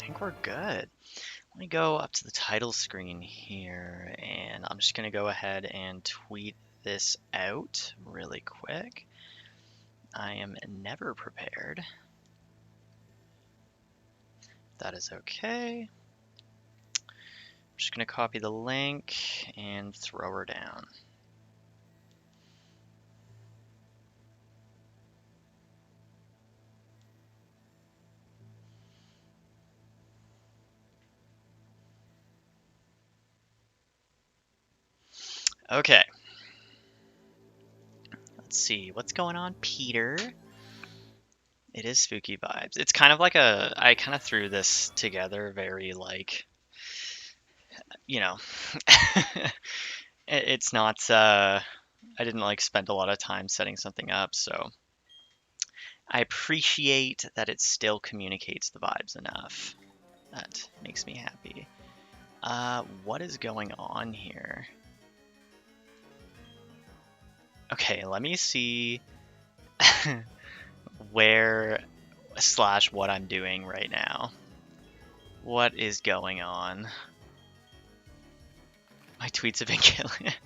think we're good. Let me go up to the title screen here, and I'm just going to go ahead and tweet this out really quick. I am never prepared. That is okay. I'm just going to copy the link and throw her down. Okay. Let's see. What's going on, Peter? It is spooky vibes. It's kind of like I kind of threw this together very like, you know, it's not, I didn't like spend a lot of time setting something up, so I appreciate that it still communicates the vibes enough. That makes me happy. What is going on here? Okay, let me see where slash what I'm doing right now. What is going on? My tweets have been killing it.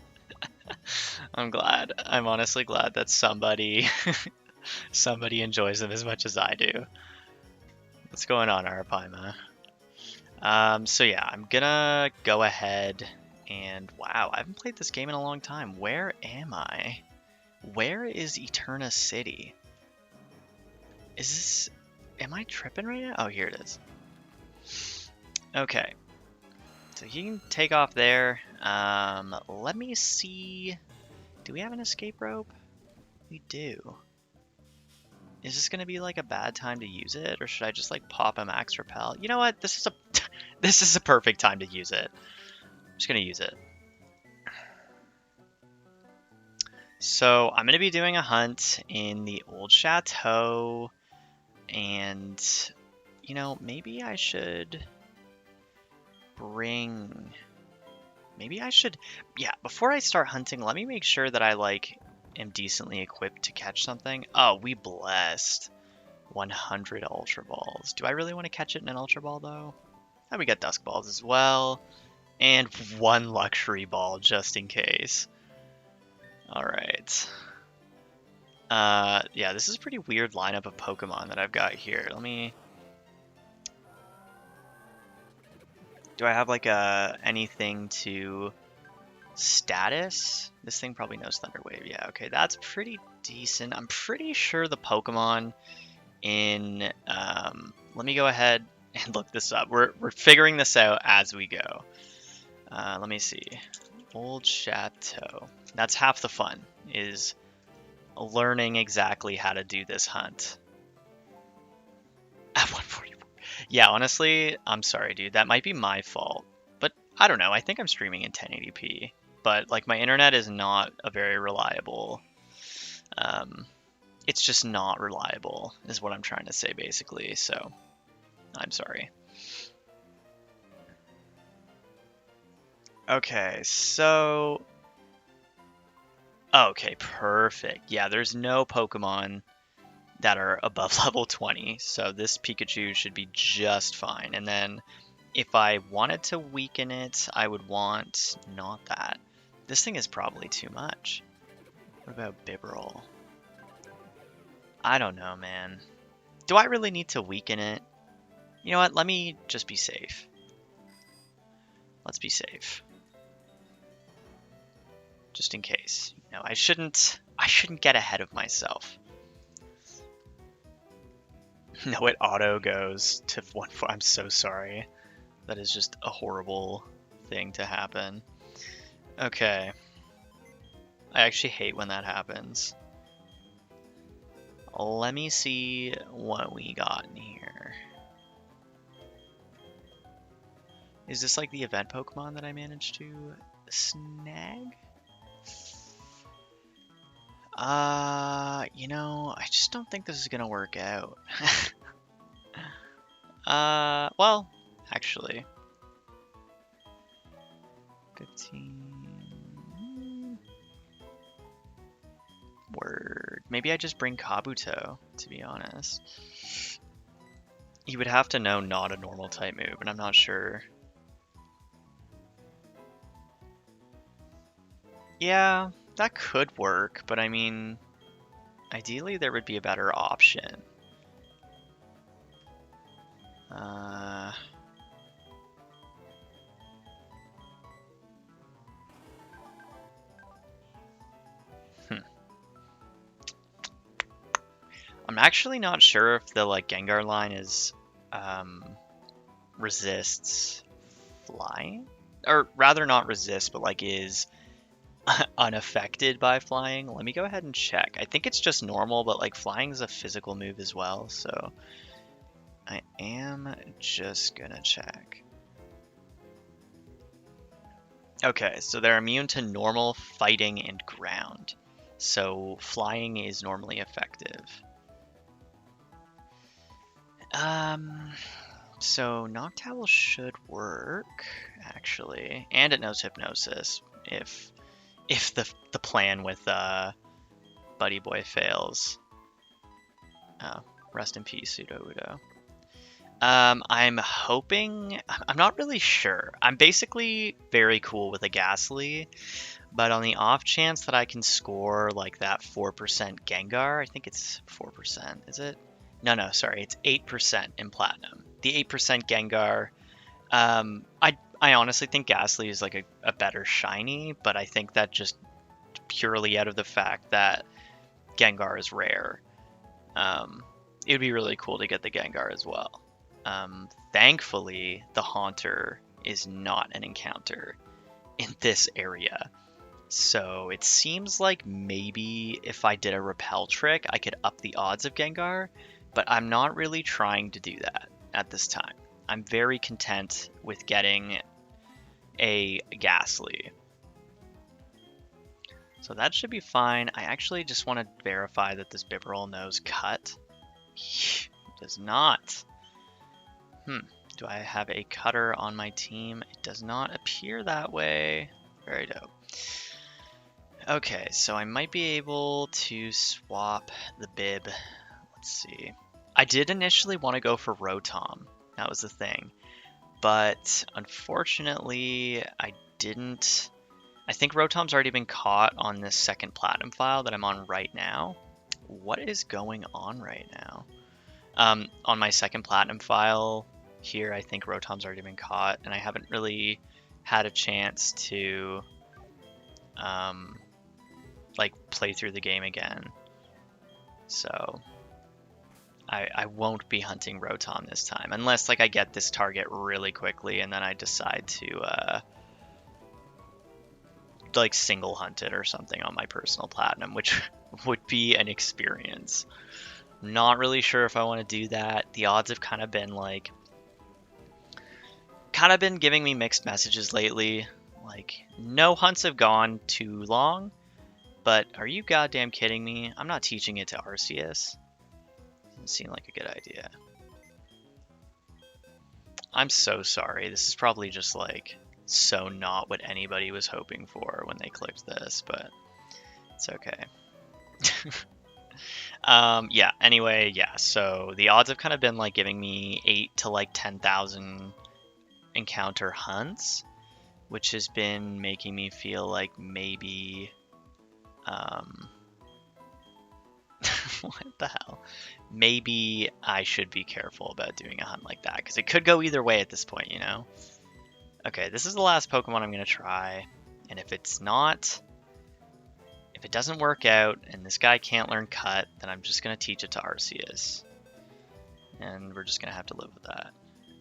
I'm glad. I'm honestly glad that somebody somebody enjoys them as much as I do. What's going on, Arapaima? So yeah, I'm gonna go ahead and wow, I haven't played this game in a long time. Where am I? Where is Eterna City? Is this... Am I tripping right now? Oh, here it is. Okay. So you can take off there. Let me see... Do we have an escape rope? We do. Is this gonna be like a bad time to use it, or should I just like pop a max repel? You know what? This is a this is a perfect time to use it. I'm just gonna use it. So I'm gonna be doing a hunt in the old chateau, and you know, maybe I should bring. Maybe I should. Yeah, before I start hunting, let me make sure that I like am decently equipped to catch something. Oh, we blessed. 100 Ultra Balls. Do I really want to catch it in an Ultra Ball, though? Oh, we got Dusk Balls as well. And one Luxury Ball, just in case. Alright. Yeah, this is a pretty weird lineup of Pokemon that I've got here. Let me... Do I have, like, anything to... Status? This thing probably knows Thunder Wave. Yeah, okay, that's pretty decent. I'm pretty sure the Pokemon in... let me go ahead and look this up. We're figuring this out as we go. Let me see. Old Chateau. That's half the fun, is learning exactly how to do this hunt. At 144. Yeah, honestly, I'm sorry, dude. That might be my fault. But I don't know. I think I'm streaming in 1080p. But like my internet is not a very reliable. It's just not reliable, is what I'm trying to say basically. So I'm sorry. Okay, so okay, perfect. Yeah, there's no Pokemon that are above level 20, so this Pikachu should be just fine. And then if I wanted to weaken it, I would want not that. This thing is probably too much. What about Bibarel? I don't know, man. Do I really need to weaken it? You know what? Let me just be safe. Let's be safe. Just in case. You know, I shouldn't get ahead of myself. No, it auto goes to 1. I'm so sorry. That is just a horrible thing to happen. Okay. I actually hate when that happens. Let me see what we got in here. Is this like the event Pokemon that I managed to snag? You know, I just don't think this is gonna work out. Well, actually. 15... Word. Maybe I just bring Kabuto, to be honest. You would have to know not a normal type move, and I'm not sure. Yeah, that could work, but I mean, ideally there would be a better option. Uh, I'm actually not sure if the like Gengar line is resists flying, or rather not resist, but like is unaffected by flying. Let me go ahead and check. I think it's just normal, but like flying is a physical move as well, so I am just gonna check. Okay, so they're immune to normal, fighting, and ground. So flying is normally effective. So Noctowl should work, actually. And it knows Hypnosis if the plan with Buddy Boy fails. Oh, rest in peace, Sudowoodo. I'm hoping... I'm not really sure. I'm basically very cool with a Ghastly, but on the off chance that I can score like that 4% Gengar, I think it's 4%, is it? No, sorry, it's 8% in Platinum. The 8% Gengar, I honestly think Ghastly is like a better shiny, but I think that just purely out of the fact that Gengar is rare. It would be really cool to get the Gengar as well. Thankfully, the Haunter is not an encounter in this area. So it seems like maybe if I did a repel trick, I could up the odds of Gengar, but I'm not really trying to do that at this time. I'm very content with getting a Ghastly. So that should be fine. I actually just want to verify that this Bibarel knows Cut. It does not. Do I have a Cutter on my team? It does not appear that way. Very dope. Okay, so I might be able to swap the Bib. Let's see. I did initially want to go for Rotom. That was the thing. But unfortunately, I didn't. I think Rotom's already been caught on this second Platinum file that I'm on right now. What is going on right now? On my second Platinum file here, I think Rotom's already been caught, and I haven't really had a chance to like play through the game again. So I won't be hunting Rotom this time, unless like I get this target really quickly and then I decide to like single hunt it or something on my personal Platinum, which would be an experience. I'm not really sure if I want to do that. The odds have kind of been giving me mixed messages lately. Like, no hunts have gone too long, but are you goddamn kidding me? I'm not teaching it to Arceus. Doesn't seem like a good idea. I'm so sorry. This is probably just like so not what anybody was hoping for when they clicked this, but it's okay. Yeah, anyway, yeah, so the odds have kind of been like giving me 8 to like 10,000 encounter hunts, which has been making me feel like maybe what the hell? Maybe I should be careful about doing a hunt like that, because it could go either way at this point, you know? Okay, this is the last Pokemon I'm going to try, and if it doesn't work out, and this guy can't learn Cut, then I'm just going to teach it to Arceus. And we're just going to have to live with that.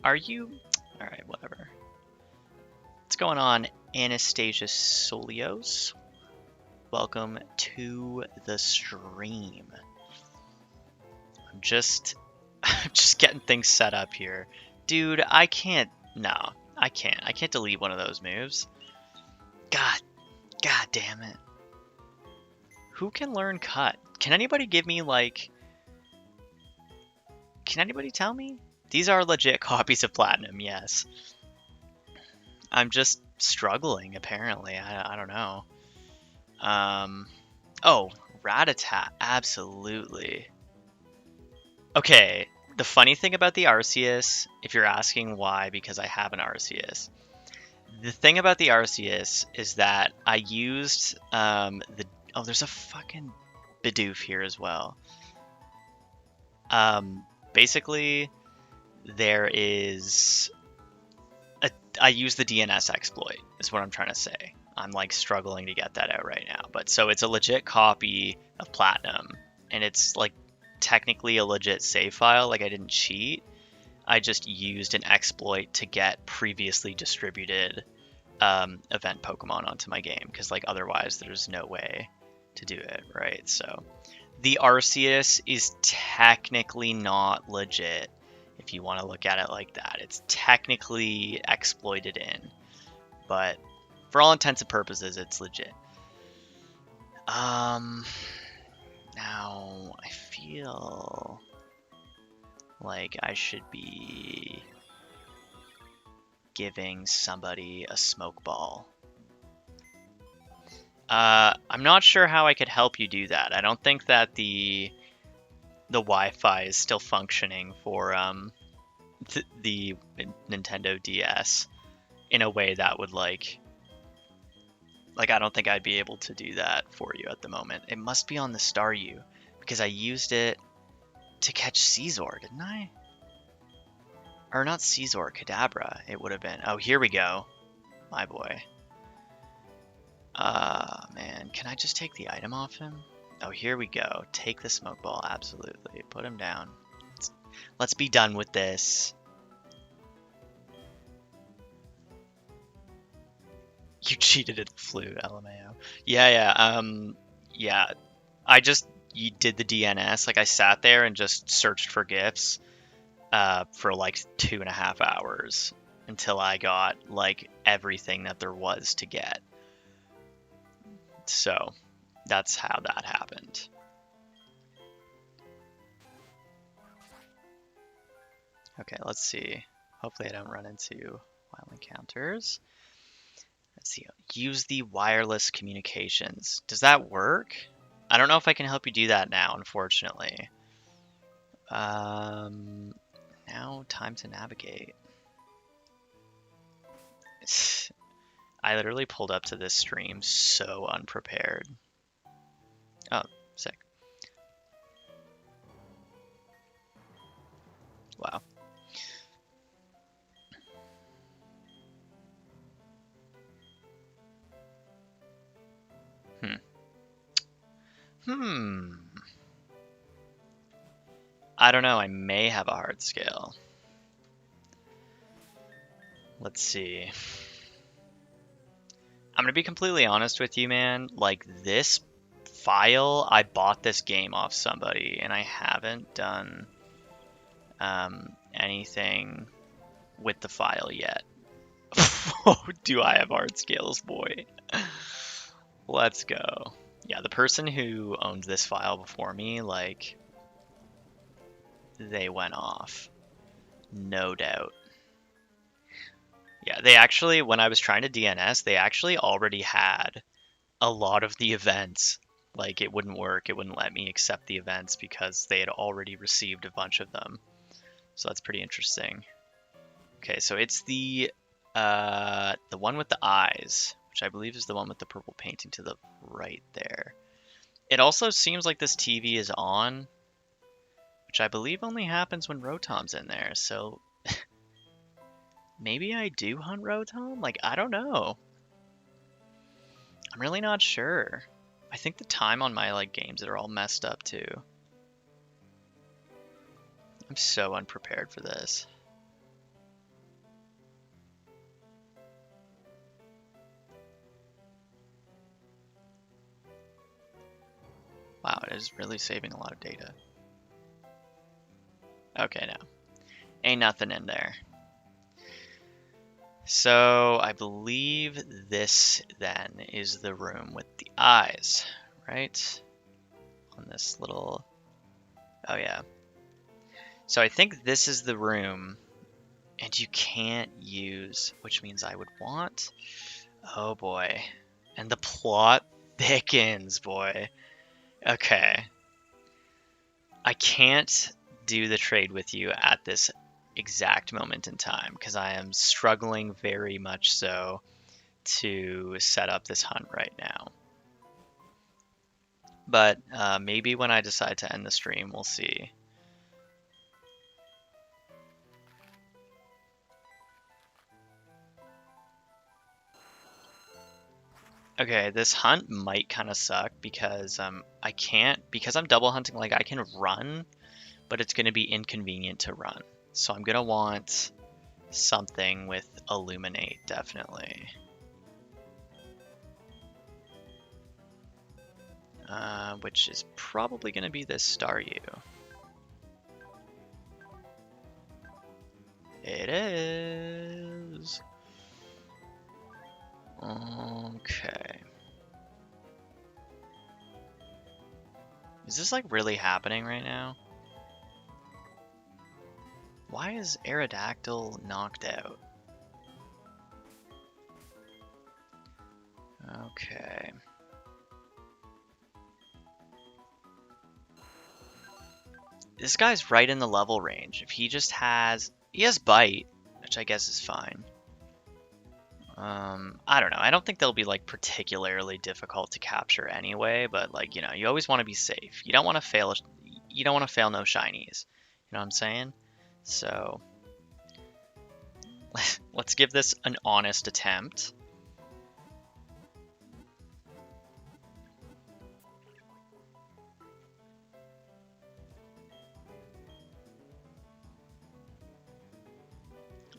Are you... Alright, whatever. What's going on, Anastasia Solios? Welcome to the stream. I'm just getting things set up here. Dude, I can't... No, I can't. I can't delete one of those moves. God damn it. Who can learn Cut? Can anybody give me, like... Can anybody tell me? These are legit copies of Platinum, yes. I'm just struggling, apparently. I don't know. Oh, Rattata. Absolutely. Okay. the funny thing about the Arceus, if you're asking why, because I have an Arceus. The thing about the Arceus is that I used oh, there's a fucking Bidoof here as well. Basically, there is I use the DNS exploit, is what I'm trying to say. I'm like struggling to get that out right now. But so it's a legit copy of Platinum, and it's like technically a legit save file. Like I didn't cheat. I just used an exploit to get previously distributed event Pokemon onto my game, because like otherwise there's no way to do it, right? So the Arceus is technically not legit. If you want to look at it like that, it's technically exploited in, but for all intents and purposes, it's legit. Now I feel like I should be giving somebody a smoke ball. I'm not sure how I could help you do that. I don't think that the Wi-Fi is still functioning for the Nintendo DS in a way that would like I don't think I'd be able to do that for you at the moment. It must be on the Staryu, because I used it to catch Caesar, didn't I? Or not Caesar, Kadabra it would have been. Oh, here we go. My boy. Man, can I just take the item off him? Oh, here we go. Take the smoke ball, absolutely. Put him down. Let's be done with this. You cheated at the flu, LMAO. Yeah. I just did the DNS. Like I sat there and just searched for gifts for like 2.5 hours until I got like everything that there was to get. So that's how that happened. Okay, let's see. Hopefully I don't run into wild encounters. Let's see. Use the wireless communications. Does that work? I don't know if I can help you do that now, unfortunately. Now, time to navigate. I literally pulled up to this stream so unprepared. Oh, sick. Wow. I don't know, I may have a hard scale. Let's see. I'm gonna be completely honest with you, man. Like, this file, I bought this game off somebody, and I haven't done anything with the file yet. Do I have hard scales, boy? Let's go. Yeah, the person who owned this file before me, like, they went off. No doubt. Yeah, they actually, when I was trying to DNS, they actually already had a lot of the events. Like, it wouldn't work. It wouldn't let me accept the events because they had already received a bunch of them. So that's pretty interesting. Okay, so it's the one with the eyes, which I believe is the one with the purple painting to the right there. It also seems like this TV is on, which I believe only happens when Rotom's in there, so maybe I do hunt Rotom? Like, I don't know. I'm really not sure. I think the time on my like games are all messed up too. I'm so unprepared for this. Wow, it is really saving a lot of data. Okay, no. Ain't nothing in there. So I believe this then is the room with the eyes, right? On this little... Oh yeah. So I think this is the room, and you can't use, which means I would want... Oh boy. And the plot thickens, boy. Okay. I can't do the trade with you at this exact moment in time because I am struggling very much so to set up this hunt right now. But maybe when I decide to end the stream, we'll see. Okay, this hunt might kind of suck because I can't, because I'm double hunting, like I can run, but it's going to be inconvenient to run. So I'm going to want something with Illuminate, definitely. Which is probably going to be this Staryu. It is. Okay. Is this like really happening right now? Why is Aerodactyl knocked out? Okay. This guy's right in the level range. If he just has... He has Bite, which I guess is fine. I don't know. I don't think they'll be like particularly difficult to capture anyway, but like, you know, you always want to be safe. You don't want to fail. You don't want to fail no shinies. You know what I'm saying? So let's give this an honest attempt.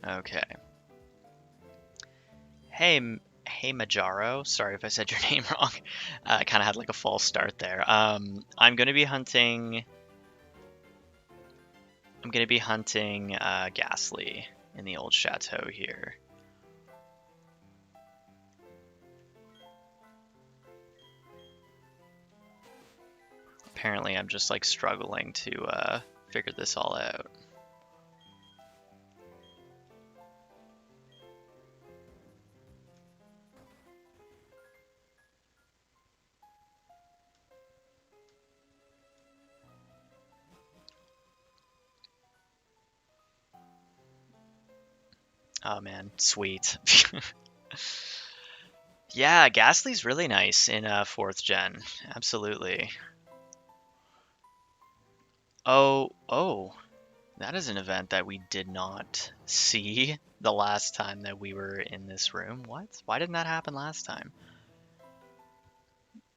Okay. Hey, Majaro. Sorry if I said your name wrong. I kind of had like a false start there. I'm going to be hunting... I'm going to be hunting Ghastly in the old chateau here. Apparently I'm just like struggling to figure this all out. Oh man, sweet. Yeah, Ghastly's really nice in 4th gen. Absolutely. Oh, that is an event that we did not see the last time that we were in this room. What? Why didn't that happen last time?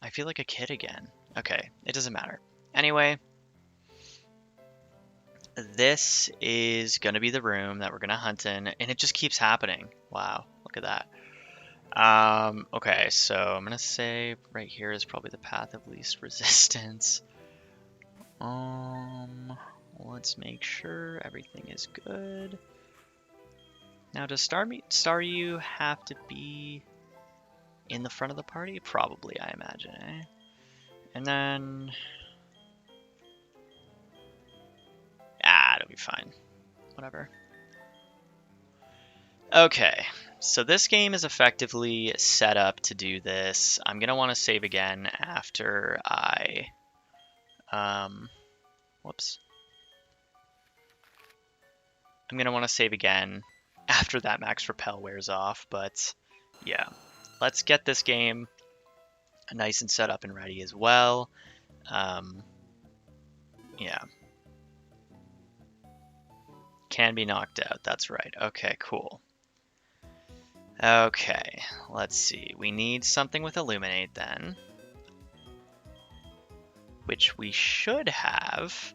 I feel like a kid again. Okay, it doesn't matter. Anyway, this is going to be the room that we're going to hunt in, and it just keeps happening. Wow, look at that. Okay, so I'm going to say right here is probably the path of least resistance. Let's make sure everything is good. Now, does Staryu have to be in the front of the party? Probably, I imagine, eh? And then... it'll be fine. Whatever. Okay, so this game is effectively set up to do this. I'm going to want to save again after I... whoops. I'm going to want to save again after that max repel wears off, but yeah. Let's get this game nice and set up and ready as well. Yeah. Can be knocked out, that's right. Okay, cool. Okay, let's see. We need something with Illuminate then. Which we should have.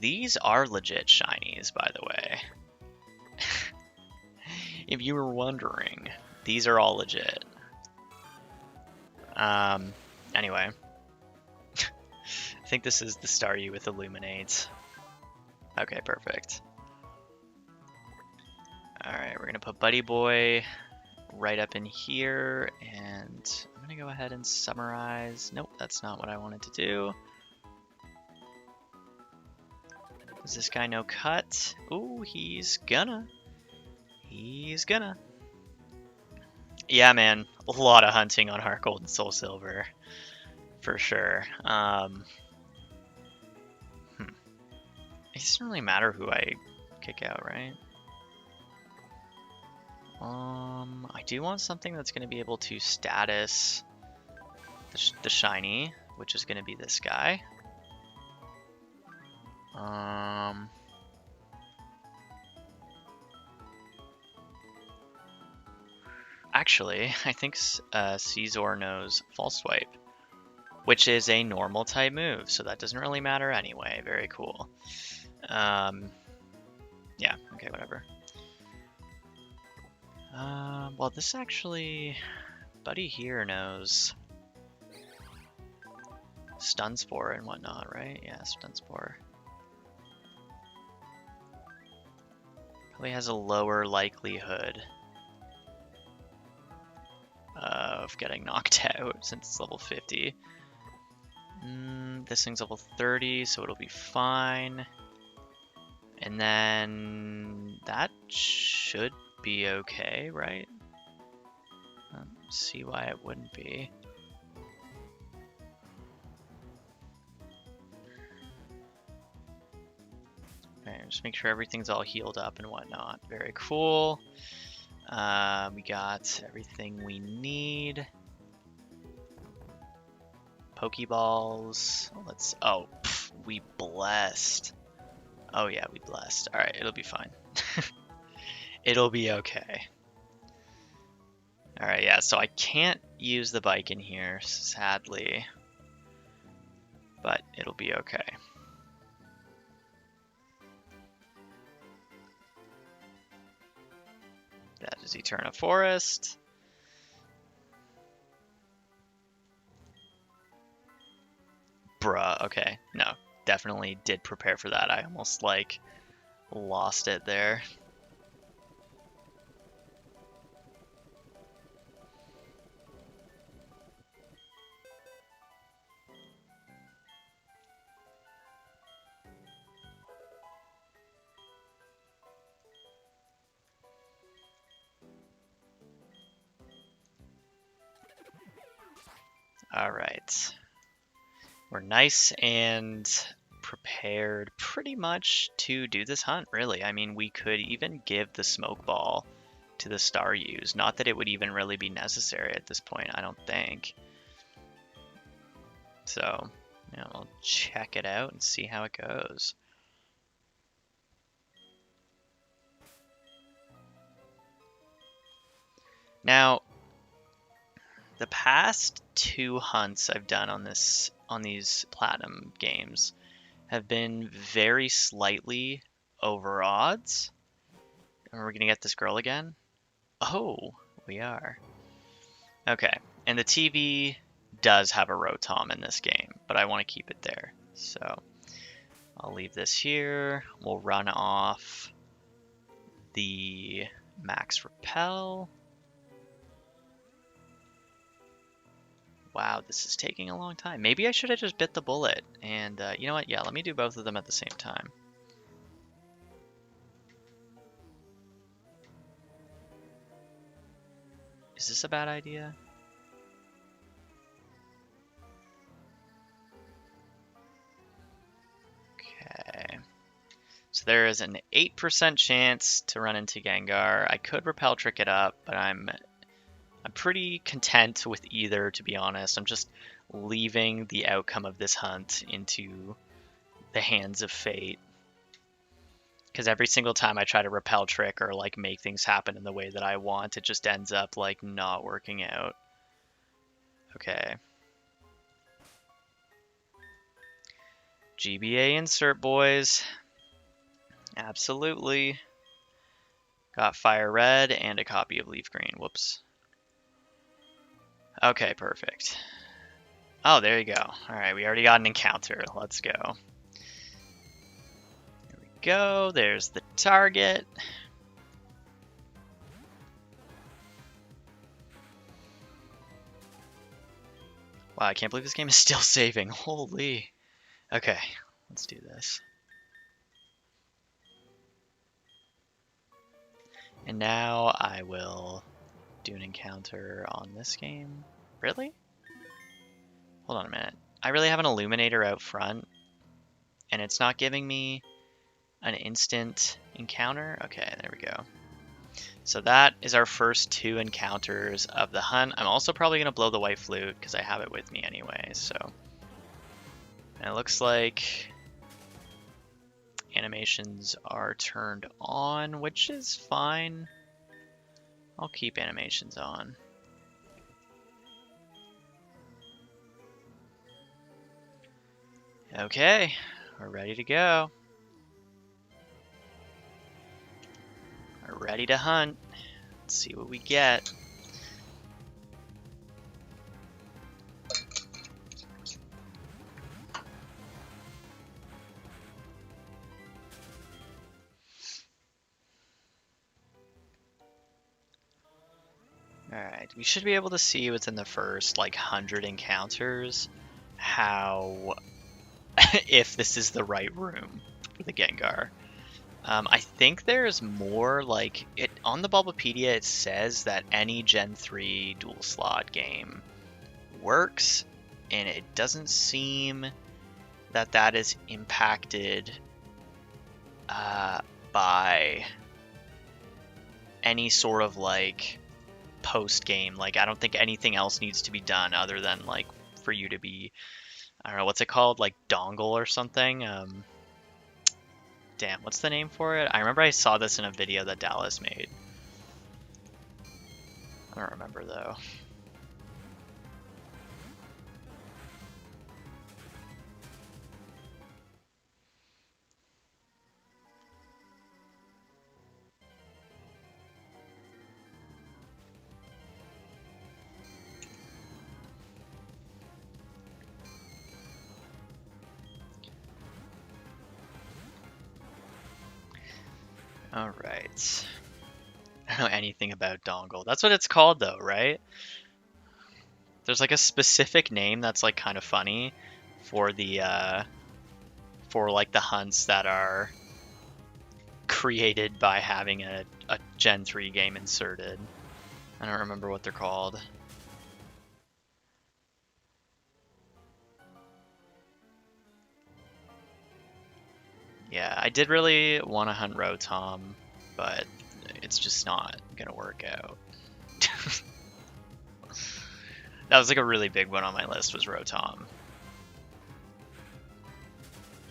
These are legit shinies, by the way. If you were wondering, these are all legit. Anyway. I think this is the Staryu with Illuminate. Okay, perfect. Alright, we're going to put Buddy Boy right up in here, and I'm going to go ahead and summarize. Nope, that's not what I wanted to do. Does this guy no cut? Ooh, he's gonna. He's gonna. Yeah, man, a lot of hunting on Heart Gold and Soul Silver, for sure. It doesn't really matter who I kick out, right? I do want something that's going to be able to status the shiny, which is going to be this guy. Actually, I think Caesar knows False Swipe, which is a normal type move, so that doesn't really matter anyway. Very cool. Yeah, okay, whatever. Well, this actually... Buddy here knows Stun Spore and whatnot, right? Yeah, Stun Spore. Probably has a lower likelihood of getting knocked out since it's level 50. This thing's level 30, so it'll be fine. And then that should be okay, right? I don't see why it wouldn't be. Okay, just make sure everything's all healed up and whatnot. Very cool. We got everything we need. Pokeballs. We blessed. Oh yeah, we blessed. Alright, it'll be fine. It'll be okay. Alright, yeah, so I can't use the bike in here, sadly. But it'll be okay. That is Eterna Forest. Bruh, okay. No, definitely did prepare for that. I almost, like, lost it there. Alright. We're nice and prepared pretty much to do this hunt, really. I mean, we could even give the smoke ball to the Staryus. Not that it would even really be necessary at this point, I don't think. So, you know, we'll check it out and see how it goes. Now, the past 2 hunts I've done on these platinum games have been very slightly over odds. And we're gonna get this girl again? Oh, we are. Okay, and the TV does have a Rotom in this game, but I want to keep it there. So I'll leave this here. We'll run off the Max Repel. Wow, this is taking a long time. Maybe I should have just bit the bullet. And you know what? Yeah, let me do both of them at the same time. Is this a bad idea? Okay. So there is an 8% chance to run into Gengar. I could Repel Trick it up, but I'm pretty content with either, to be honest. I'm just leaving the outcome of this hunt into the hands of fate. Because every single time I try to Repel Trick or like make things happen in the way that I want, it just ends up like not working out. Okay. GBA insert, boys. Absolutely. Got Fire Red and a copy of Leaf Green. Whoops. Okay, perfect. Oh, there you go. Alright, we already got an encounter. Let's go. There we go. There's the target. Wow, I can't believe this game is still saving. Holy. Okay, let's do this. And now I will do an encounter on this game. Really? Hold on a minute. I really have an Illuminator out front, and it's not giving me An instant encounter. Okay, there we go. So that is our first 2 encounters of the hunt. I'm also probably going to blow the white flute because I have it with me anyway. So, and it looks like animations are turned on, which is fine. I'll keep animations on. Okay, we're ready to go. We're ready to hunt. Let's see what we get. Alright, we should be able to see within the first like 100 encounters how if this is the right room for the Gengar. I think there's more like it on the Bulbapedia. It says that any Gen 3 dual slot game works, and it doesn't seem that that is impacted by any sort of like post game. Like I don't think anything else needs to be done other than like for you to be, I don't know what's it called, like dongle or something. Damn, what's the name for it? I remember I saw this in a video that Dallas made. I don't remember though. Alright. I don't know anything about dongle. That's what it's called though, right? There's like a specific name that's like kind of funny for the for like the hunts that are created by having a Gen 3 game inserted. I don't remember what they're called. Yeah, I did really want to hunt Rotom, but it's just not gonna work out. That was like a really big one on my list, was Rotom.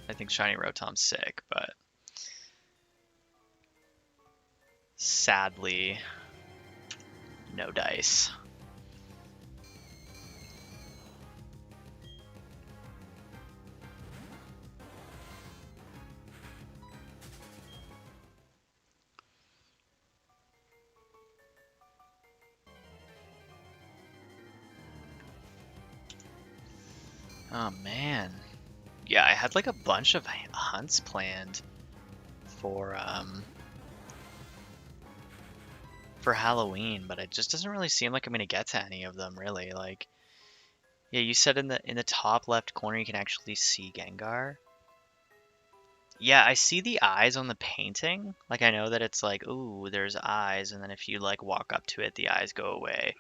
I think Shiny Rotom's sick, but sadly, no dice. Oh man. Yeah, I had like a bunch of hunts planned for Halloween, but it just doesn't really seem like I'm gonna get to any of them really. Like, yeah, you said in the top left corner you can actually see Gengar. Yeah, I see the eyes on the painting. Like I know that it's like, ooh, there's eyes, and then if you like walk up to it, the eyes go away.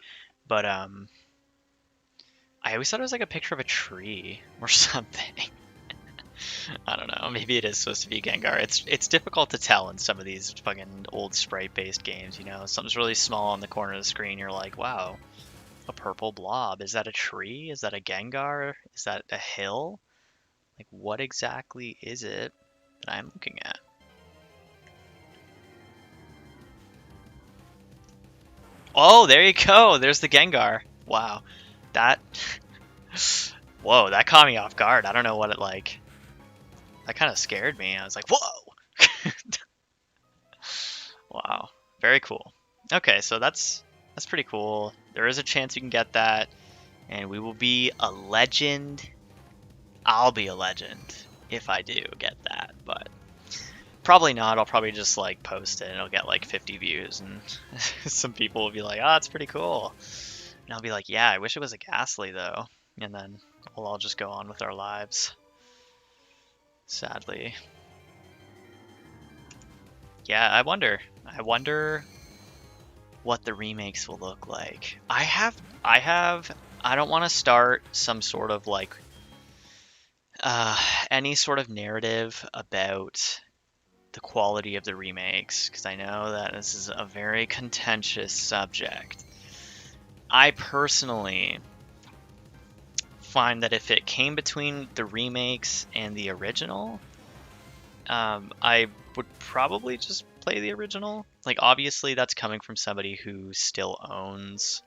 But I always thought it was like a picture of a tree or something. I don't know. Maybe it is supposed to be Gengar. It's difficult to tell in some of these fucking old sprite-based games. You know, something's really small on the corner of the screen. You're like, wow, a purple blob. Is that a tree? Is that a Gengar? Is that a hill? Like, what exactly is it that I'm looking at? Oh, there you go. There's the Gengar. Wow, that. Whoa, that caught me off guard. I don't know what it like. That kind of scared me. I was like, whoa. Wow, very cool. Okay, so that's pretty cool. There is a chance you can get that, and we will be a legend. I'll be a legend if I do get that, but probably not. I'll probably just like post it and it'll get like 50 views, and some people will be like, "Oh, it's pretty cool," and I'll be like, "Yeah, I wish it was a Ghastly though," and then we'll all just go on with our lives. Sadly. Yeah, I wonder. I wonder what the remakes will look like. I don't want to start some sort of like any sort of narrative about the quality of the remakes, because I know that this is a very contentious subject. I personally find that if it came between the remakes and the original, I would probably just play the original. Like, obviously, that's coming from somebody who still owns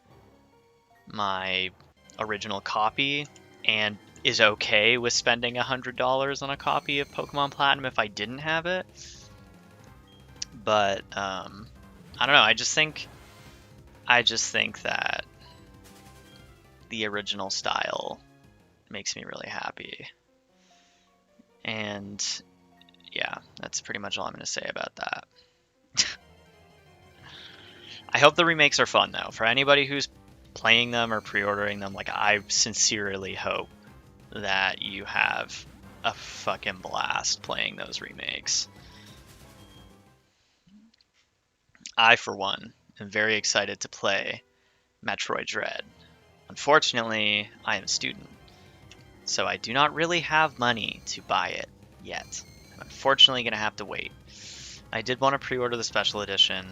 my original copy and is okay with spending $100 on a copy of Pokemon Platinum if I didn't have it. But I don't know. I just think that the original style makes me really happy. And yeah, that's pretty much all I'm going to say about that. I hope the remakes are fun, though. For anybody who's playing them or pre-ordering them, like, I sincerely hope that you have a fucking blast playing those remakes. I, for one, am very excited to play Metroid Dread. Unfortunately, I am a student, so I do not really have money to buy it yet. I'm unfortunately going to have to wait. I did want to pre-order the special edition,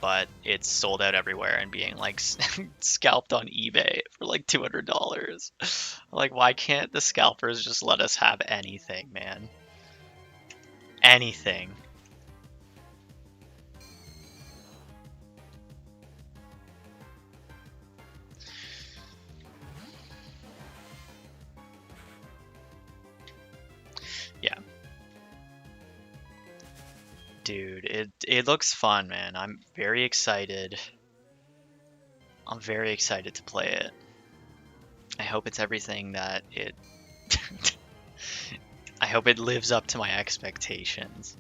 but it's sold out everywhere and being like scalped on eBay for like $200. Like, why can't the scalpers just let us have anything, man? Anything. Yeah. Dude, it looks fun, man. I'm very excited. I'm very excited to play it. I hope it's everything that it... I hope it lives up to my expectations.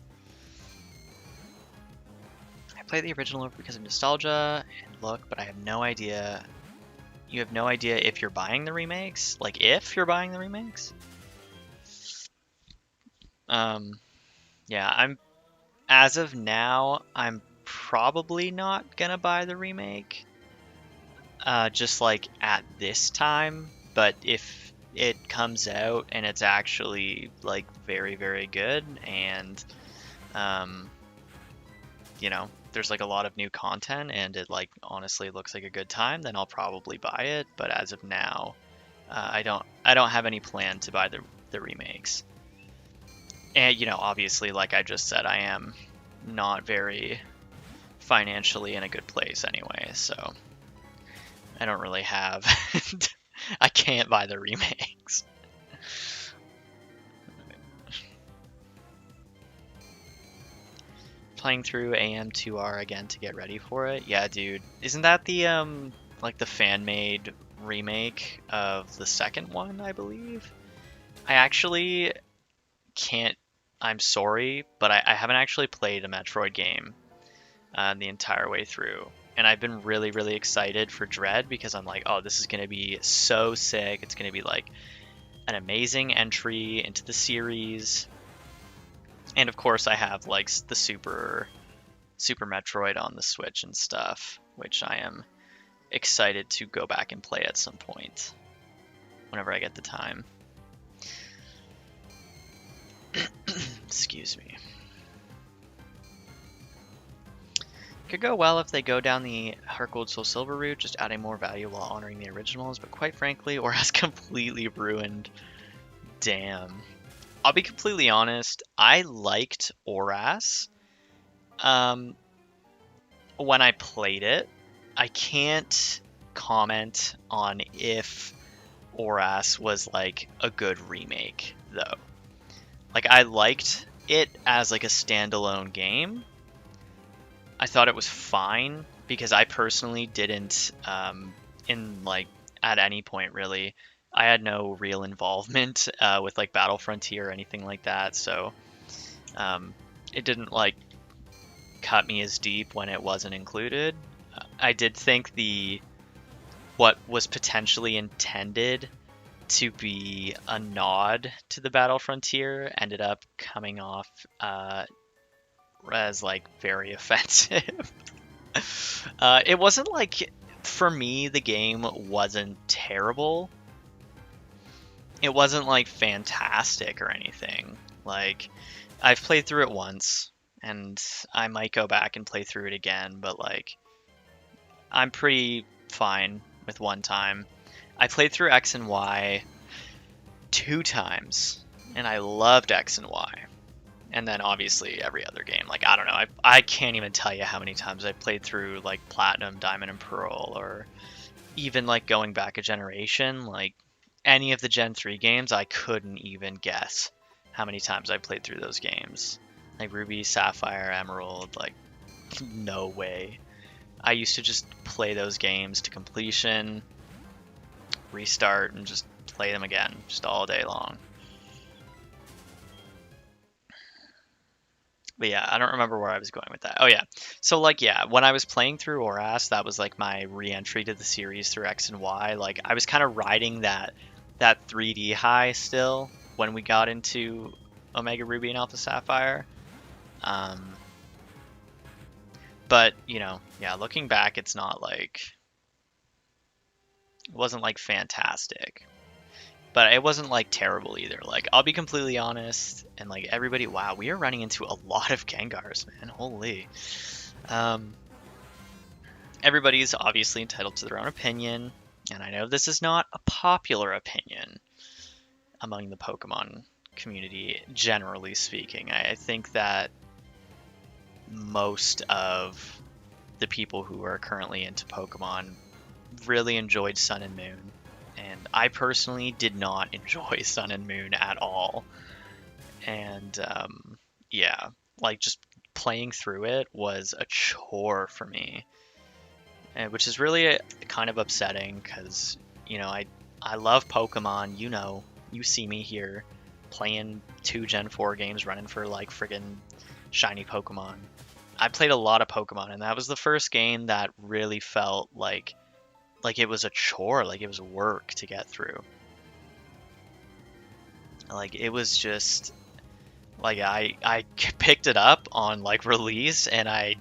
I played the original because of nostalgia and look, but I have no idea. You have no idea if you're buying the remakes? Like, if you're buying the remakes? Yeah, as of now, I'm probably not gonna buy the remake. Just like at this time, but if it comes out and it's actually like very, very good and you know, there's like a lot of new content and it like honestly looks like a good time, then I'll probably buy it. But as of now, I don't have any plan to buy the remakes. And you know, obviously, like I just said, I am not very financially in a good place anyway, so I don't really have I can't buy the remakes. Playing through AM2R again to get ready for it. Yeah, dude. Isn't that the like the fan-made remake of the second one, I believe? I actually can't, I'm sorry, but I haven't actually played a Metroid game the entire way through. And I've been really, really excited for Dread because I'm like, oh, this is going to be so sick. It's going to be like an amazing entry into the series. And of course, I have like the Super Metroid on the Switch and stuff, which I am excited to go back and play at some point whenever I get the time. Excuse me. Could go well if they go down the Heart Gold Soul Silver route, just adding more value while honoring the originals, but quite frankly, Oras completely ruined. Damn. I'll be completely honest, I liked Oras when I played it. I can't comment on if Oras was like a good remake, though. Like, I liked it as like a standalone game. I thought it was fine because I personally didn't, in like at any point really, I had no real involvement with like Battle Frontier or anything like that, so it didn't like cut me as deep when it wasn't included. I did think what was potentially intended to be a nod to the Battle Frontier ended up coming off as like very offensive. It wasn't like, for me, the game wasn't terrible. It wasn't like fantastic or anything. Like, I've played through it once. and I might go back and play through it again, but like I'm pretty fine with one time. I played through X and Y 2 times, and I loved X and Y. And then obviously every other game, like I don't know, I can't even tell you how many times I played through like Platinum, Diamond, and Pearl, or even like going back a generation, like any of the Gen 3 games, I couldn't even guess how many times I played through those games. Like Ruby, Sapphire, Emerald, like no way. I used to just play those games to completion, restart, and just play them again, just all day long. But yeah, I don't remember where I was going with that. Oh yeah. So like yeah, when I was playing through ORAS, that was like my re-entry to the series through X and Y. Like I was kind of riding that 3D high still when we got into Omega Ruby and Alpha Sapphire. Um, but you know, yeah, looking back, it's not like it wasn't like fantastic, but it wasn't like terrible either. Like I'll be completely honest, and like everybody, wow, we are running into a lot of Gengars, man. Holy. Um, Everybody's obviously entitled to their own opinion, and I know this is not a popular opinion among the Pokemon community, generally speaking. I think that most of the people who are currently into Pokemon really enjoyed Sun and Moon, and I personally did not enjoy Sun and Moon at all. And yeah, like just playing through it was a chore for me, which is really kind of upsetting because you know I love Pokemon. You know, you see me here playing 2 Gen 4 games, running for like friggin' shiny Pokemon. I played a lot of Pokemon, and that was the first game that really felt like it was a chore, like it was work to get through. Like it was just like I picked it up on like release, and I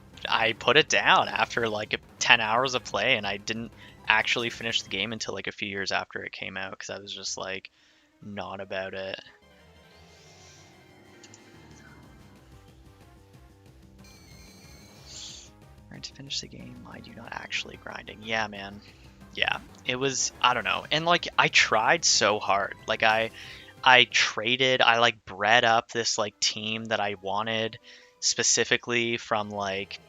put it down after like 10 hours of play, and I didn't actually finish the game until like a few years after it came out because I was just like not about it. Trying to finish the game, why do you not actually grinding? Yeah, man. Yeah, it was, I don't know. And like I tried so hard. Like I traded, I like bred up this like team that I wanted specifically from like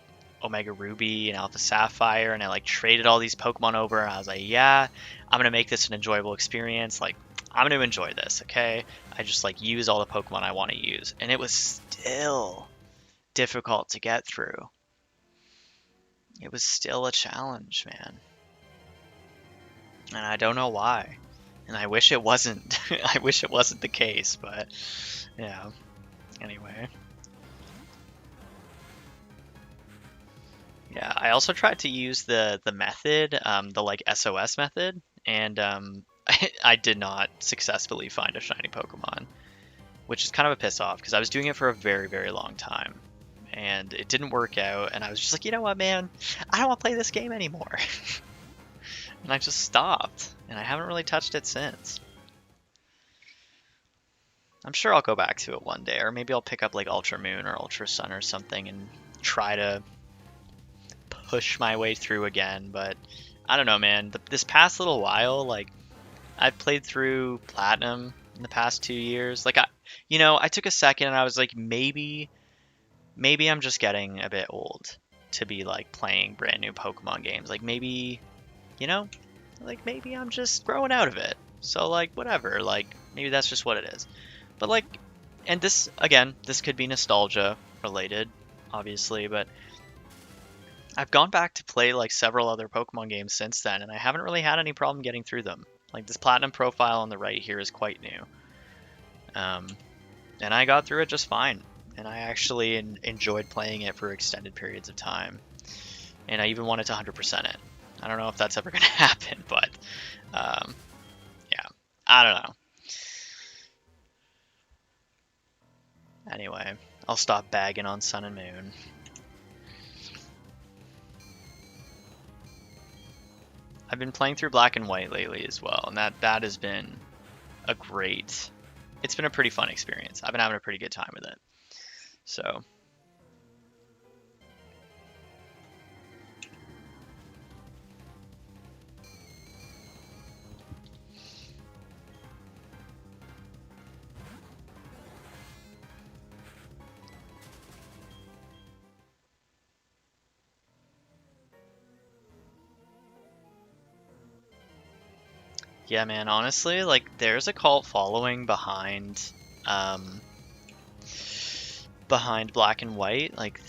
Omega Ruby and Alpha Sapphire, and I like traded all these Pokemon over, and I was like, yeah, I'm gonna make this an enjoyable experience. Like I'm gonna enjoy this, okay? I just like use all the Pokemon I want to use, and it was still difficult to get through. It was still a challenge, man. And I don't know why. And I wish it wasn't. I wish it wasn't the case, but yeah. Anyway. Yeah, I also tried to use the method, the like SOS method, and I did not successfully find a shiny Pokemon, which is kind of a piss off because I was doing it for a very, very long time, and it didn't work out, and I was just like, you know what, man, I don't want to play this game anymore. And I just stopped, and I haven't really touched it since. I'm sure I'll go back to it one day, or maybe I'll pick up like Ultra Moon or Ultra Sun or something and try to push my way through again. But I don't know, man. This past little while, like I've played through Platinum in the past 2 years. Like I took a second and I was like, maybe I'm just getting a bit old to be like playing brand new Pokemon games. Like maybe, you know, like maybe I'm just growing out of it. So like whatever, like maybe that's just what it is. But like, and this could be nostalgia related, obviously, but I've gone back to play like several other Pokemon games since then, and I haven't really had any problem getting through them. Like this Platinum profile on the right here is quite new. And I got through it just fine. And I actually enjoyed playing it for extended periods of time. And I even wanted to 100% it. I don't know if that's ever going to happen, but yeah, I don't know. Anyway, I'll stop bagging on Sun and Moon. I've been playing through Black and White lately as well, and that has been it's been a pretty fun experience. I've been having a pretty good time with it. So, Yeah, man, honestly, like, there's a cult following um, behind Black and White, like,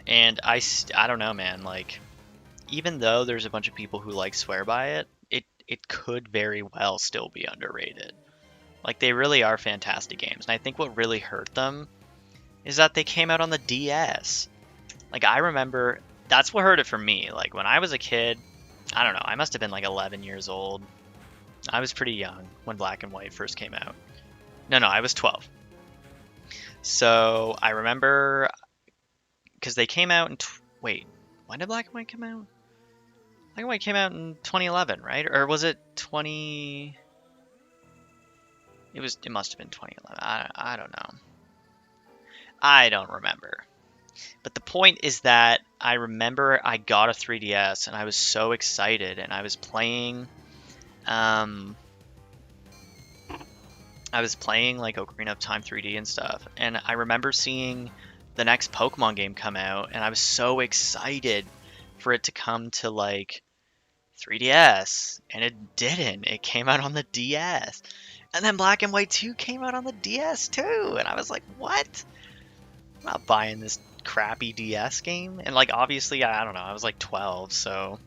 and I don't know, man, like, even though there's a bunch of people who, like, swear by it, it could very well still be underrated. Like, they really are fantastic games, and I think what really hurt them is that they came out on the DS. Like, I remember, that's what hurt it for me. Like, when I was a kid, I don't know, I must have been, like, 11 years old. I was pretty young when Black and White first came out. No, I was 12. So I remember because they came out in wait, when did Black and White come out? Black and White came out in 2011, right? Or was it 20? It must have been 2011. I don't know. I don't remember. But the point is that I remember I got a 3DS and I was so excited and I was playing like Ocarina of Time 3D and stuff, and I remember seeing the next Pokemon game come out, and I was so excited for it to come to like 3DS, and it didn't. It came out on the DS, and then Black and White 2 came out on the DS too, and I was like, what? I'm not buying this crappy DS game. And like, obviously, I don't know, I was like 12, so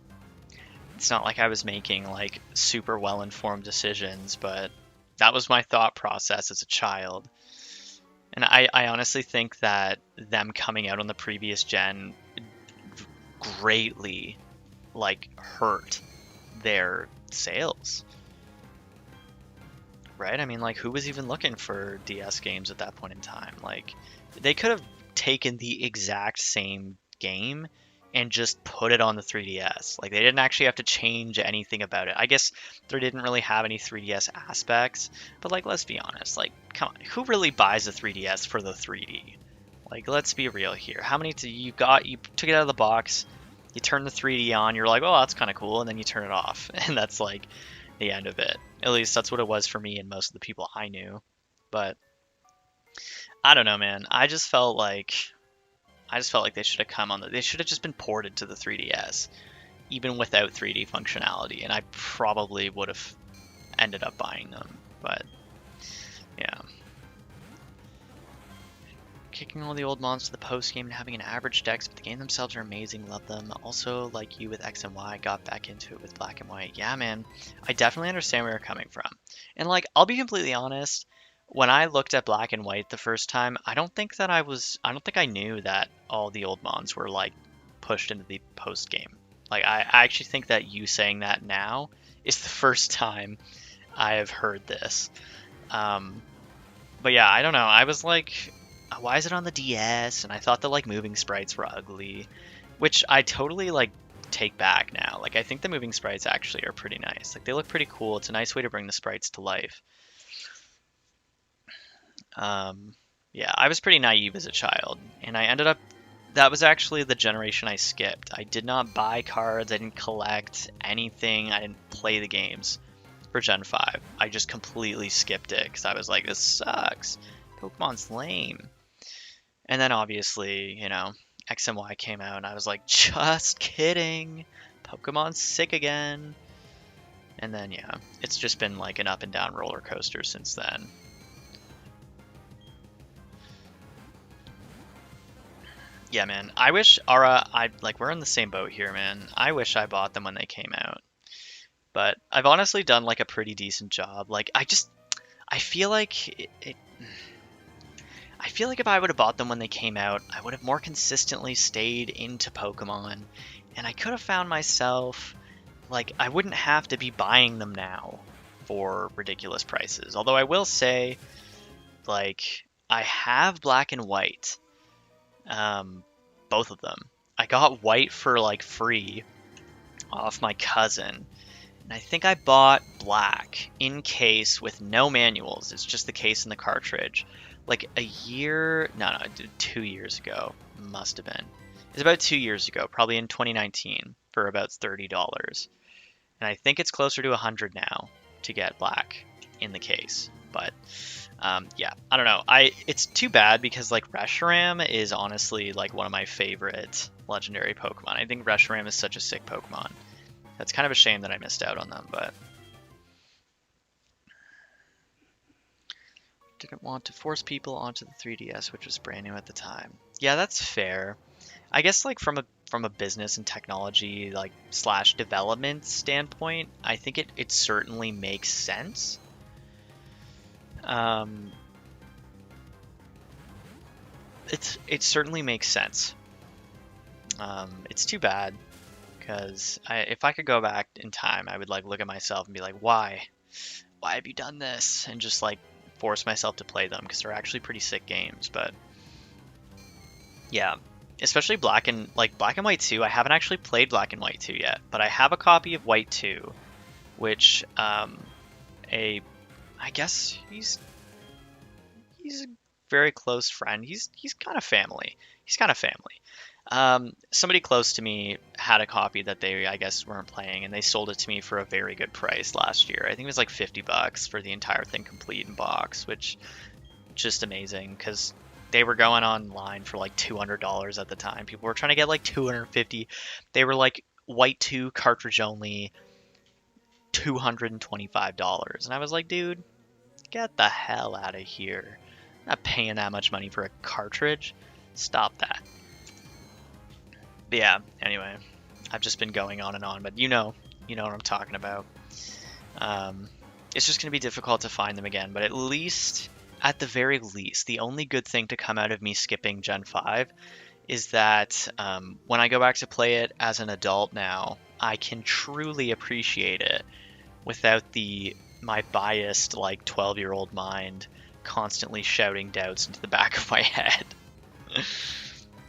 it's not like I was making like super well-informed decisions, but that was my thought process as a child. And I honestly think that them coming out on the previous gen greatly like hurt their sales. Right? I mean, like, who was even looking for DS games at that point in time? Like, they could have taken the exact same game and just put it on the 3DS. Like, they didn't actually have to change anything about it. I guess there didn't really have any 3DS aspects, but like, let's be honest, like, come on, who really buys a 3DS for the 3D? Like, let's be real here. How many you took it out of the box, you turn the 3D on, you're like, oh, that's kind of cool, and then you turn it off, and that's like the end of it. At least that's what it was for me and most of the people I knew. But I don't know, man. I just felt like they should have they should have just been ported to the 3DS, even without 3D functionality, and I probably would have ended up buying them. But yeah. Kicking all the old mons to the post game and having an average dex, but the game themselves are amazing, love them. Also, like you with X and Y, got back into it with Black and White. Yeah, man, I definitely understand where you're coming from. And like, I'll be completely honest, when I looked at Black and White the first time, I don't think I knew that all the old mons were like pushed into the post game. Like, I actually think that you saying that now is the first time I have heard this. But yeah, I don't know. I was like, why is it on the DS? And I thought the like moving sprites were ugly, which I totally like take back now. Like, I think the moving sprites actually are pretty nice. Like, they look pretty cool. It's a nice way to bring the sprites to life. Yeah, I was pretty naive as a child, and I ended up, that was actually the generation I skipped. I did not buy cards, I didn't collect anything, I didn't play the games for Gen 5. I just completely skipped it because I was like, this sucks. Pokemon's lame. And then obviously, you know, X and Y came out, and I was like, just kidding. Pokemon's sick again. And then, yeah, it's just been like an up and down roller coaster since then. Yeah, man. I wish we're in the same boat here, man. I wish I bought them when they came out. But I've honestly done like a pretty decent job. Like, I feel like I feel like if I would have bought them when they came out, I would have more consistently stayed into Pokemon, and I could have found myself, like, I wouldn't have to be buying them now for ridiculous prices. Although I will say, like, I have Black and White, both of them. I got White for, like, free off my cousin, and I think I bought Black in case with no manuals. It's just the case in the cartridge. Like a year, no, 2 years ago, must have been. It's about 2 years ago, probably in 2019, for about $30. And I think it's closer to 100 now to get Black in the case. But yeah, I don't know. It's too bad because like Reshiram is honestly like one of my favorite legendary Pokemon. I think Reshiram is such a sick Pokemon. That's kind of a shame that I missed out on them, but Didn't want to force people onto the 3DS, which was brand new at the time. Yeah, that's fair. I guess like from a business and technology like slash development standpoint, I think it certainly makes sense. Um, it certainly makes sense. It's too bad because if I could go back in time, I would like look at myself and be like, why have you done this? And just like force myself to play them because they're actually pretty sick games. But yeah, especially Black and White 2. I haven't actually played Black and White 2 yet, but I have a copy of White 2, which I guess he's a very close friend. He's kind of family. He's kind of family. Somebody close to me had a copy that they, I guess, weren't playing, and they sold it to me for a very good price last year. I think it was like $50 for the entire thing complete in box, which just amazing because they were going online for like $200 at the time. People were trying to get like 250. They were like White 2 cartridge only, $225. And I was like, dude, get the hell out of here. I'm not paying that much money for a cartridge. Stop that. But yeah, anyway, I've just been going on and on, but you know what I'm talking about. It's just going to be difficult to find them again, but at the very least, the only good thing to come out of me skipping Gen 5 is that when I go back to play it as an adult now, I can truly appreciate it without my biased like 12-year-old mind constantly shouting doubts into the back of my head.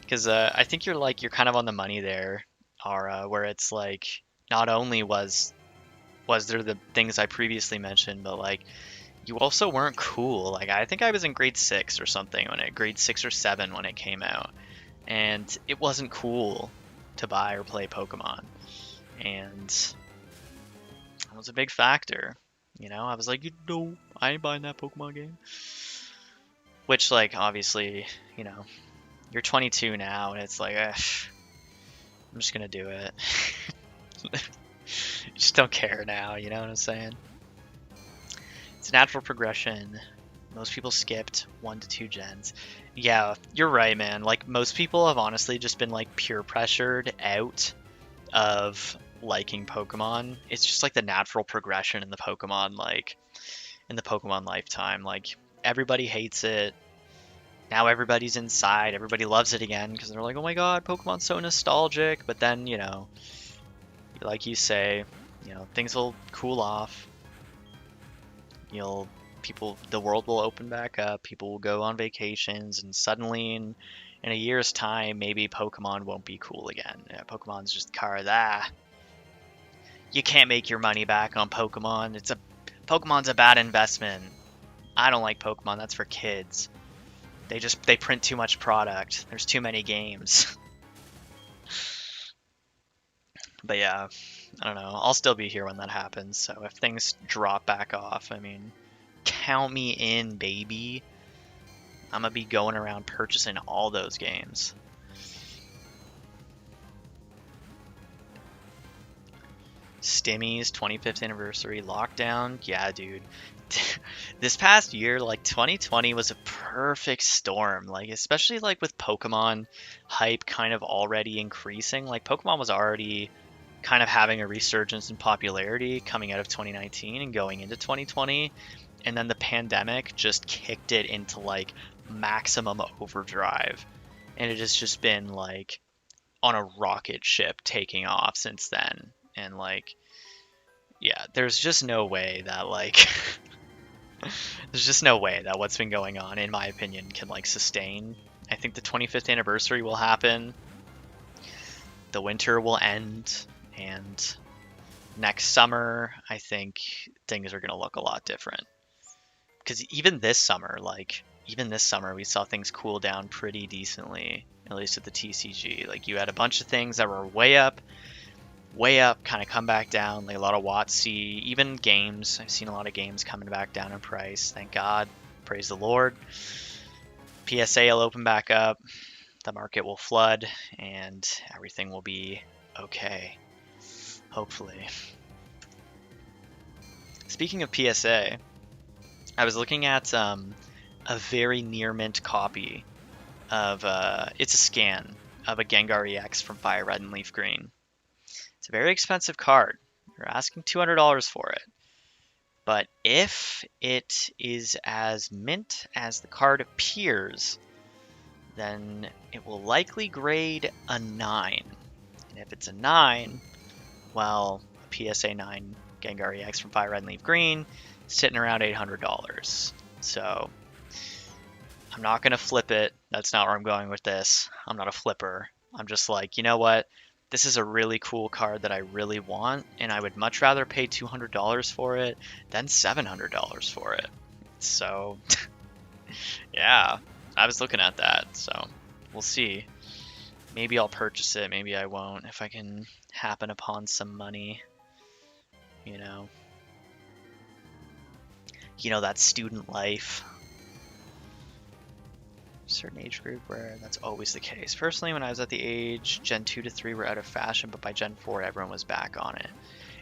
Because I think you're kind of on the money there, Ara, where it's like not only was there the things I previously mentioned, but like you also weren't cool. Like I think I was in grade 6 or something grade 6 or 7 when it came out, and it wasn't cool to buy or play Pokemon, and that was a big factor. I was like, I ain't buying that Pokemon game. Which, like, obviously, you're 22 now, and it's like, I'm just gonna do it. Just don't care now, you know what I'm saying? It's a natural progression. Most people skipped 1 to 2 gens. Yeah, you're right, man. Like, most people have honestly just been, like, peer pressured out of liking Pokemon. It's just, like, the natural progression in the Pokemon lifetime. Like, everybody hates it. Now everybody's inside. Everybody loves it again because they're like, oh my god, Pokemon's so nostalgic. But then, like you say, things will cool off. The world will open back up. People will go on vacations, and suddenly in a year's time, maybe Pokemon won't be cool again. Yeah, Pokemon's just that. You can't make your money back on Pokemon. Pokemon's a bad investment. I don't like Pokemon. That's for kids. They print too much product. There's too many games. But yeah, I don't know. I'll still be here when that happens. So if things drop back off, I mean, count me in, baby. I'm gonna be going around purchasing all those games. Stimmy's 25th anniversary lockdown. Yeah, dude. This past year, like 2020 was a perfect storm. Like, especially like with Pokemon hype kind of already increasing. Like, Pokemon was already kind of having a resurgence in popularity coming out of 2019 and going into 2020. And then the pandemic just kicked it into like maximum overdrive. And it has just been like on a rocket ship taking off since then. And like, yeah, there's just no way that like there's just no way that what's been going on, in my opinion, can like sustain. I think the 25th anniversary will happen. The winter will end, and next summer, I think things are going to look a lot different. Because even this summer, we saw things cool down pretty decently, at least at the TCG. Like, you had a bunch of things that were way up, kind of come back down, like a lot of WotC, even games. I've seen a lot of games coming back down in price. Thank God. Praise the Lord. PSA will open back up. The market will flood, and everything will be okay. Hopefully. Speaking of PSA, I was looking at a very near mint copy of it's a scan of a Gengar EX from Fire Red and Leaf Green. It's a very expensive card. You're asking $200 for it. But if it is as mint as the card appears, then it will likely grade a 9. And if it's a 9, well, a PSA 9 Gengar EX from Fire Red and Leaf Green sitting around $800. So I'm not going to flip it. That's not where I'm going with this. I'm not a flipper. I'm just like, you know what? This is a really cool card that I really want, and I would much rather pay $200 for it than $700 for it. So, yeah, I was looking at that, so we'll see. Maybe I'll purchase it, maybe I won't, if I can happen upon some money, you know. You know, that student life. Certain age group where that's always the case. Personally, when I was at the age, Gen 2 to 3 were out of fashion, but by Gen 4, everyone was back on it.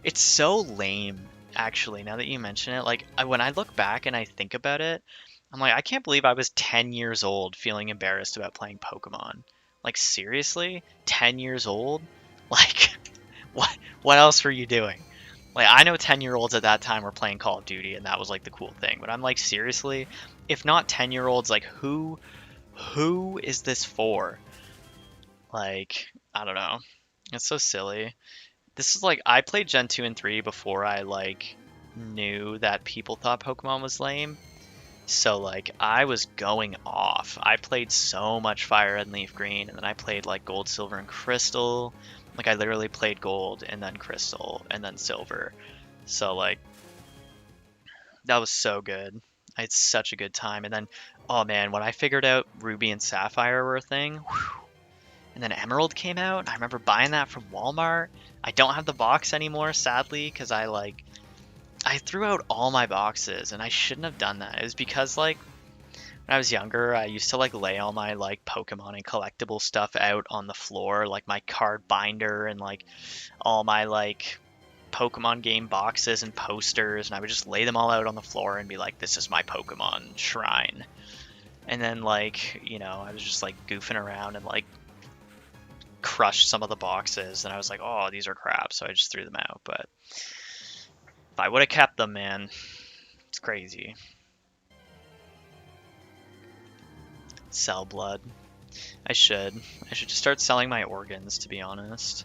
It's so lame, actually, now that you mention it. Like, when I look back and I think about it, I'm like, I can't believe I was 10 years old feeling embarrassed about playing Pokemon. Like, seriously? 10 years old? Like, what else were you doing? Like, I know 10-year-olds at that time were playing Call of Duty, and that was, like, the cool thing. But I'm like, seriously? If not 10-year-olds, like, who is this for? Like, I don't know. It's so silly. This is like, I played Gen 2 and 3 before I, like, knew that people thought Pokemon was lame. So, like, I was going off. I played so much Fire Red and Leaf Green, and then I played, like, Gold, Silver, and Crystal. Like, I literally played Gold, and then Crystal, and then Silver. So, like, that was so good. I had such a good time. And then, oh man, when I figured out Ruby and Sapphire were a thing, whew, and then Emerald came out, and I remember buying that from Walmart. I don't have the box anymore, sadly, because I threw out all my boxes, and I shouldn't have done that. It was because, like, when I was younger, I used to, like, lay all my, like, Pokemon and collectible stuff out on the floor, like my card binder and, like, all my, like, Pokemon game boxes and posters, and I would just lay them all out on the floor and be like, this is my Pokemon shrine. And then, like, you know, I was just like goofing around and like crushed some of the boxes, and I was like, oh, these are crap, so I just threw them out. But if I would have kept them, man, it's crazy. Sell blood. I should just start selling my organs, to be honest.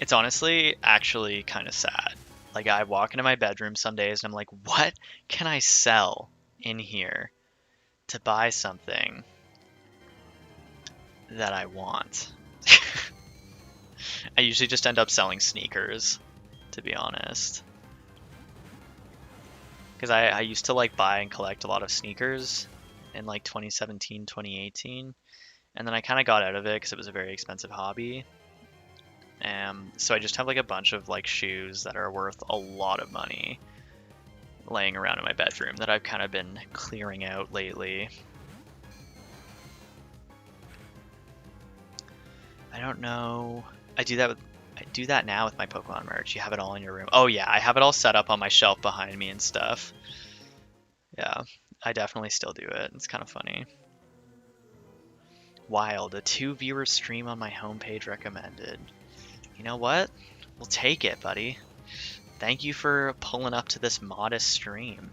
It's honestly actually kind of sad. Like, I walk into my bedroom some days and I'm like, what can I sell in here to buy something that I want? I usually just end up selling sneakers, to be honest. Because I used to, like, buy and collect a lot of sneakers in, like, 2017, 2018. And then I kind of got out of it because it was a very expensive hobby. So I just have like a bunch of like shoes that are worth a lot of money laying around in my bedroom that I've kind of been clearing out lately. I don't know. I do that now with my Pokemon merch. You have it all in your room. Oh yeah, I have it all set up on my shelf behind me and stuff. Yeah, I definitely still do it. It's kind of funny. Wild, a 2-viewer stream on my homepage recommended. You know what? We'll take it, buddy. Thank you for pulling up to this modest stream.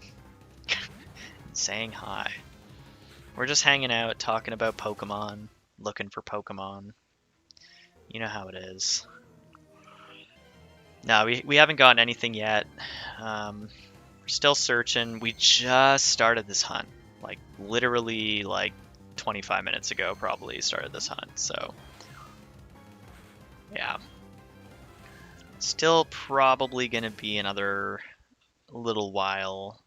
And saying hi. We're just hanging out, talking about Pokemon, looking for Pokemon. You know how it is. No, we haven't gotten anything yet. We're still searching. We just started this hunt. Like, literally, like, 25 minutes ago, probably started this hunt, so... yeah. Still probably going to be another little while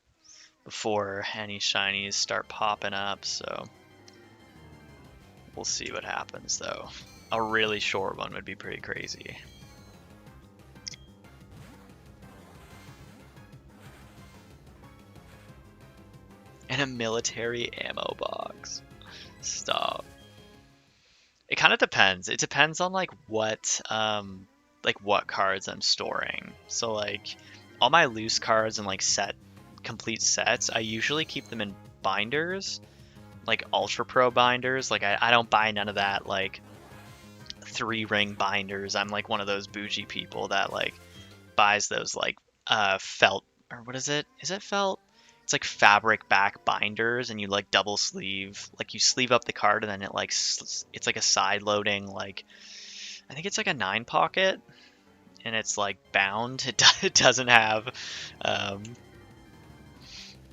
before any shinies start popping up, so we'll see what happens, though. A really short one would be pretty crazy. And a military ammo box. Stop. It kind of depends. It depends on like what cards I'm storing. So like all my loose cards and like set complete sets, I usually keep them in binders, like Ultra Pro binders. Like I don't buy none of that like 3-ring binders. I'm like one of those bougie people that like buys those like felt, or what is it? Is it felt? It's like fabric back binders, and you like double sleeve, like you sleeve up the card, and then it like it's like a side loading, like I think it's like a 9 pocket, and it's like bound. It doesn't have um,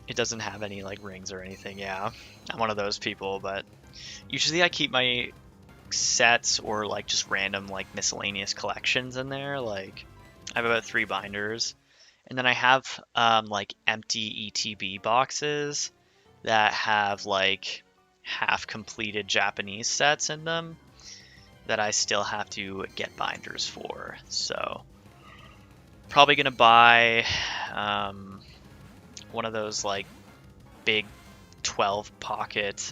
it doesn't have any like rings or anything. Yeah, I'm one of those people, but usually I keep my sets or like just random like miscellaneous collections in there. Like I have about 3 binders, and then I have like empty ETB boxes that have like half completed Japanese sets in them that I still have to get binders for. So probably gonna buy one of those like big 12 pocket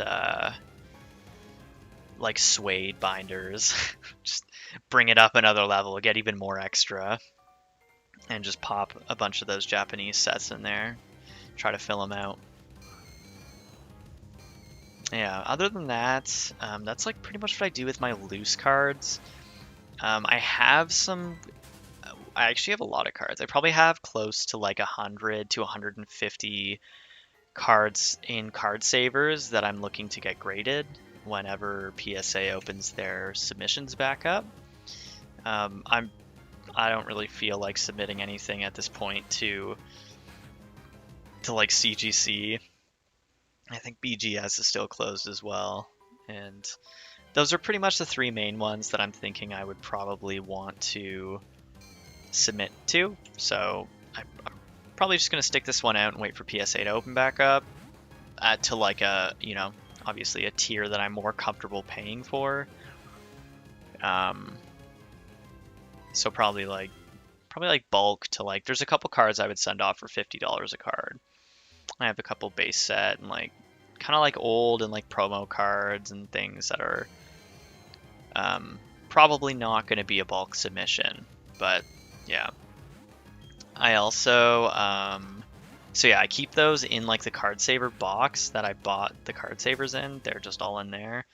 like suede binders. Just bring it up another level, get even more extra, and just pop a bunch of those Japanese sets in there. Try to fill them out. Yeah, other than that, that's like pretty much what I do with my loose cards. I have some. I actually have a lot of cards. I probably have close to like 100 to 150 cards in Card Savers that I'm looking to get graded whenever PSA opens their submissions back up. I don't really feel like submitting anything at this point to like CGC. I think BGS is still closed as well, and those are pretty much the 3 main ones that I'm thinking I would probably want to submit to. So I'm probably just gonna stick this one out and wait for PSA to open back up to like a, you know, obviously a tier that I'm more comfortable paying for. So probably like bulk to like, there's a couple cards I would send off for $50 a card. I have a couple base set and like kind of like old and like promo cards and things that are probably not going to be a bulk submission, but yeah. I also so yeah, I keep those in like the Card Saver box that I bought the Card Savers in. They're just all in there,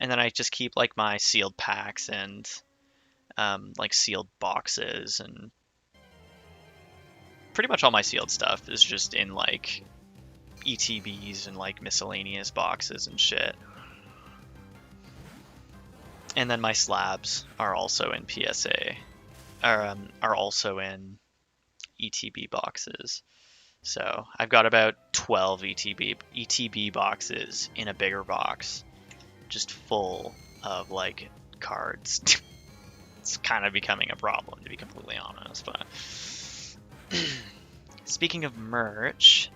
and then I just keep like my sealed packs and like sealed boxes, and pretty much all my sealed stuff is just in like ETBs and like miscellaneous boxes and shit. And then my slabs are also in PSA, or are also in ETB boxes. So I've got about 12 ETB boxes in a bigger box, just full of like cards. It's kind of becoming a problem, to be completely honest. But speaking of merch,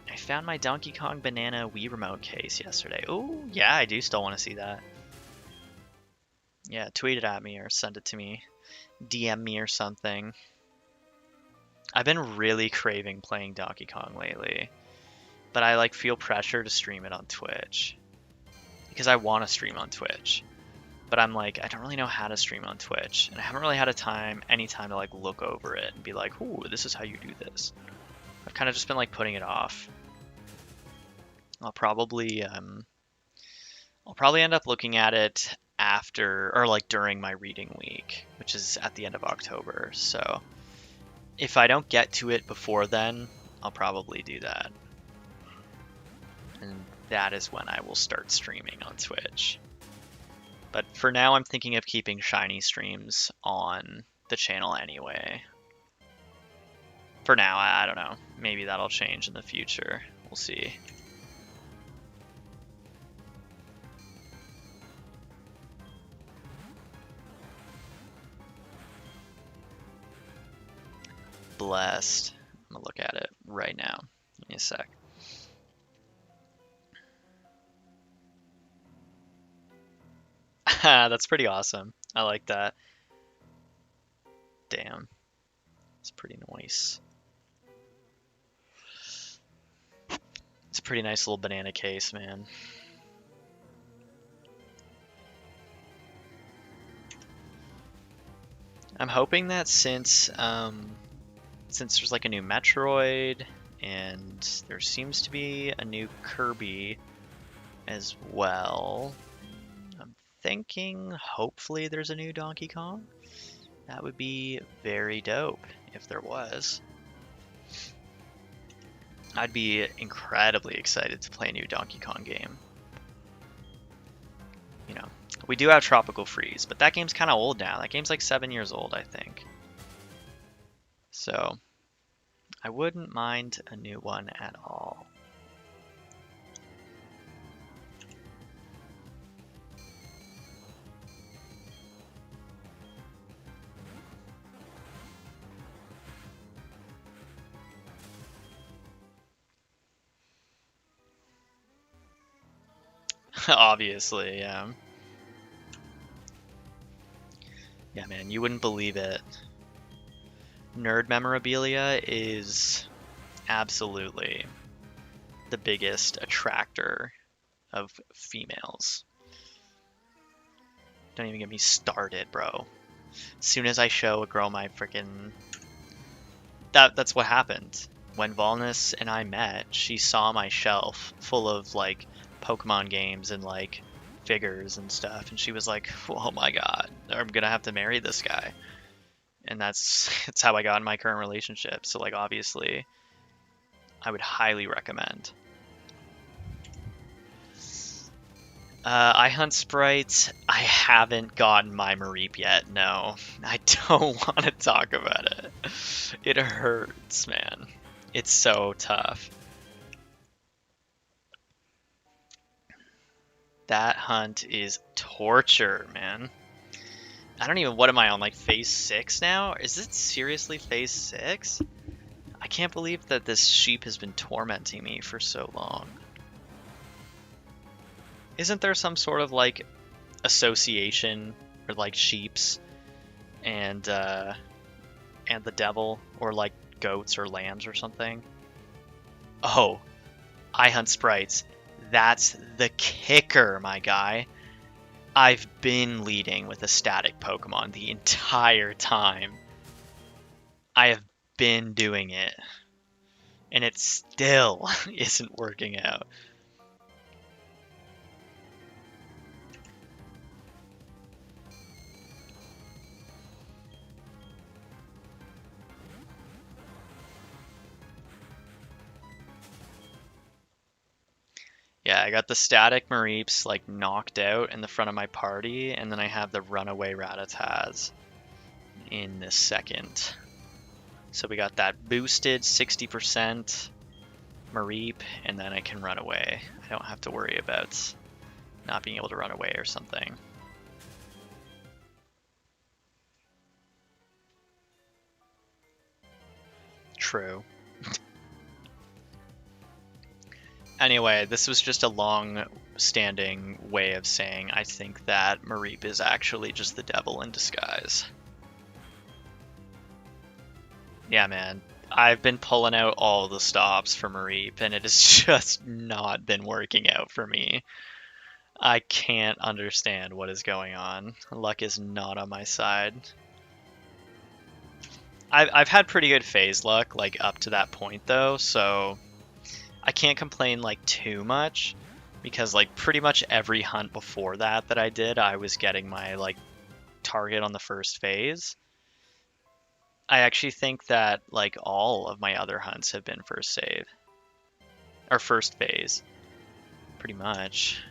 I found my Donkey Kong Banana Wii Remote case yesterday. Oh yeah, I do still want to see that. Yeah, tweet it at me or send it to me, DM me or something. I've been really craving playing Donkey Kong lately, but I like feel pressure to stream it on Twitch because I want to stream on Twitch, but I'm like, I don't really know how to stream on Twitch, and I haven't really had any time to like look over it and be like, ooh, this is how you do this. I've kind of just been like putting it off. I'll probably end up looking at it after, or like during my reading week, which is at the end of October. So if I don't get to it before then, I'll probably do that. And that is when I will start streaming on Twitch. But for now, I'm thinking of keeping Shiny streams on the channel anyway. For now, I don't know. Maybe that'll change in the future. We'll see. Blessed. I'm gonna look at it right now. Give me a sec. That's pretty awesome. I like that. Damn. It's pretty nice. It's a pretty nice little banana case, man. I'm hoping that since there's like a new Metroid and there seems to be a new Kirby as well. I'm thinking hopefully there's a new Donkey Kong. That would be very dope if there was. I'd be incredibly excited to play a new Donkey Kong game. You know, we do have Tropical Freeze, but that game's kind of old now. That game's like 7 years old, I think. So, I wouldn't mind a new one at all. Obviously, yeah. Yeah, man, you wouldn't believe it. Nerd memorabilia is absolutely the biggest attractor of females. Don't even get me started, bro. As soon as I show a girl my freaking... That's what happened. When Volnus and I met, she saw my shelf full of, like, Pokemon games and, like, figures and stuff, and she was like, oh my god, I'm gonna have to marry this guy. And that's how I got in my current relationship. So, like, obviously, I would highly recommend. I hunt sprites. I haven't gotten my Mareep yet, no. I don't want to talk about it. It hurts, man. It's so tough. That hunt is torture, man. I don't even... What am I on, like, phase 6 now? Is it seriously phase 6? I can't believe that this sheep has been tormenting me for so long. Isn't there some sort of, like, association or, like, sheeps and the devil, or, like, goats or lambs or something? Oh, I hunt sprites. That's the kicker, my guy. I've been leading with a static Pokemon the entire time. I have been doing it. And it still isn't working out. Yeah, I got the static Mareeps like knocked out in the front of my party, and then I have the runaway Rattatas in the second. So we got that boosted 60% Mareep, and then I can run away. I don't have to worry about not being able to run away or something. True. Anyway, this was just a long-standing way of saying I think that Mareep is actually just the devil in disguise. Yeah, man. I've been pulling out all the stops for Mareep, and it has just not been working out for me. I can't understand what is going on. Luck is not on my side. I've had pretty good phase luck, like, up to that point, though, so I can't complain, like, too much, because, like, pretty much every hunt before that I did, I was getting my, like, target on the first phase. I actually think that, like, all of my other hunts have been first save. Or first phase. Pretty much.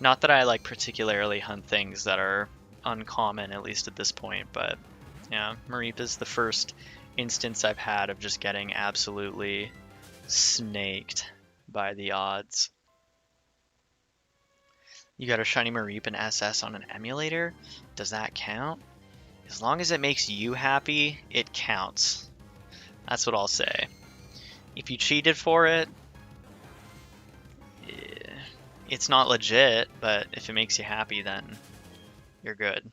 Not that I, like, particularly hunt things that are uncommon, at least at this point, but yeah, Mareep is the first instance I've had of just getting absolutely snaked by the odds. You got a shiny Mareep and SS on an emulator? Does that count? As long as it makes you happy, it counts. That's what I'll say. If you cheated for it, it's not legit, but if it makes you happy, then you're good.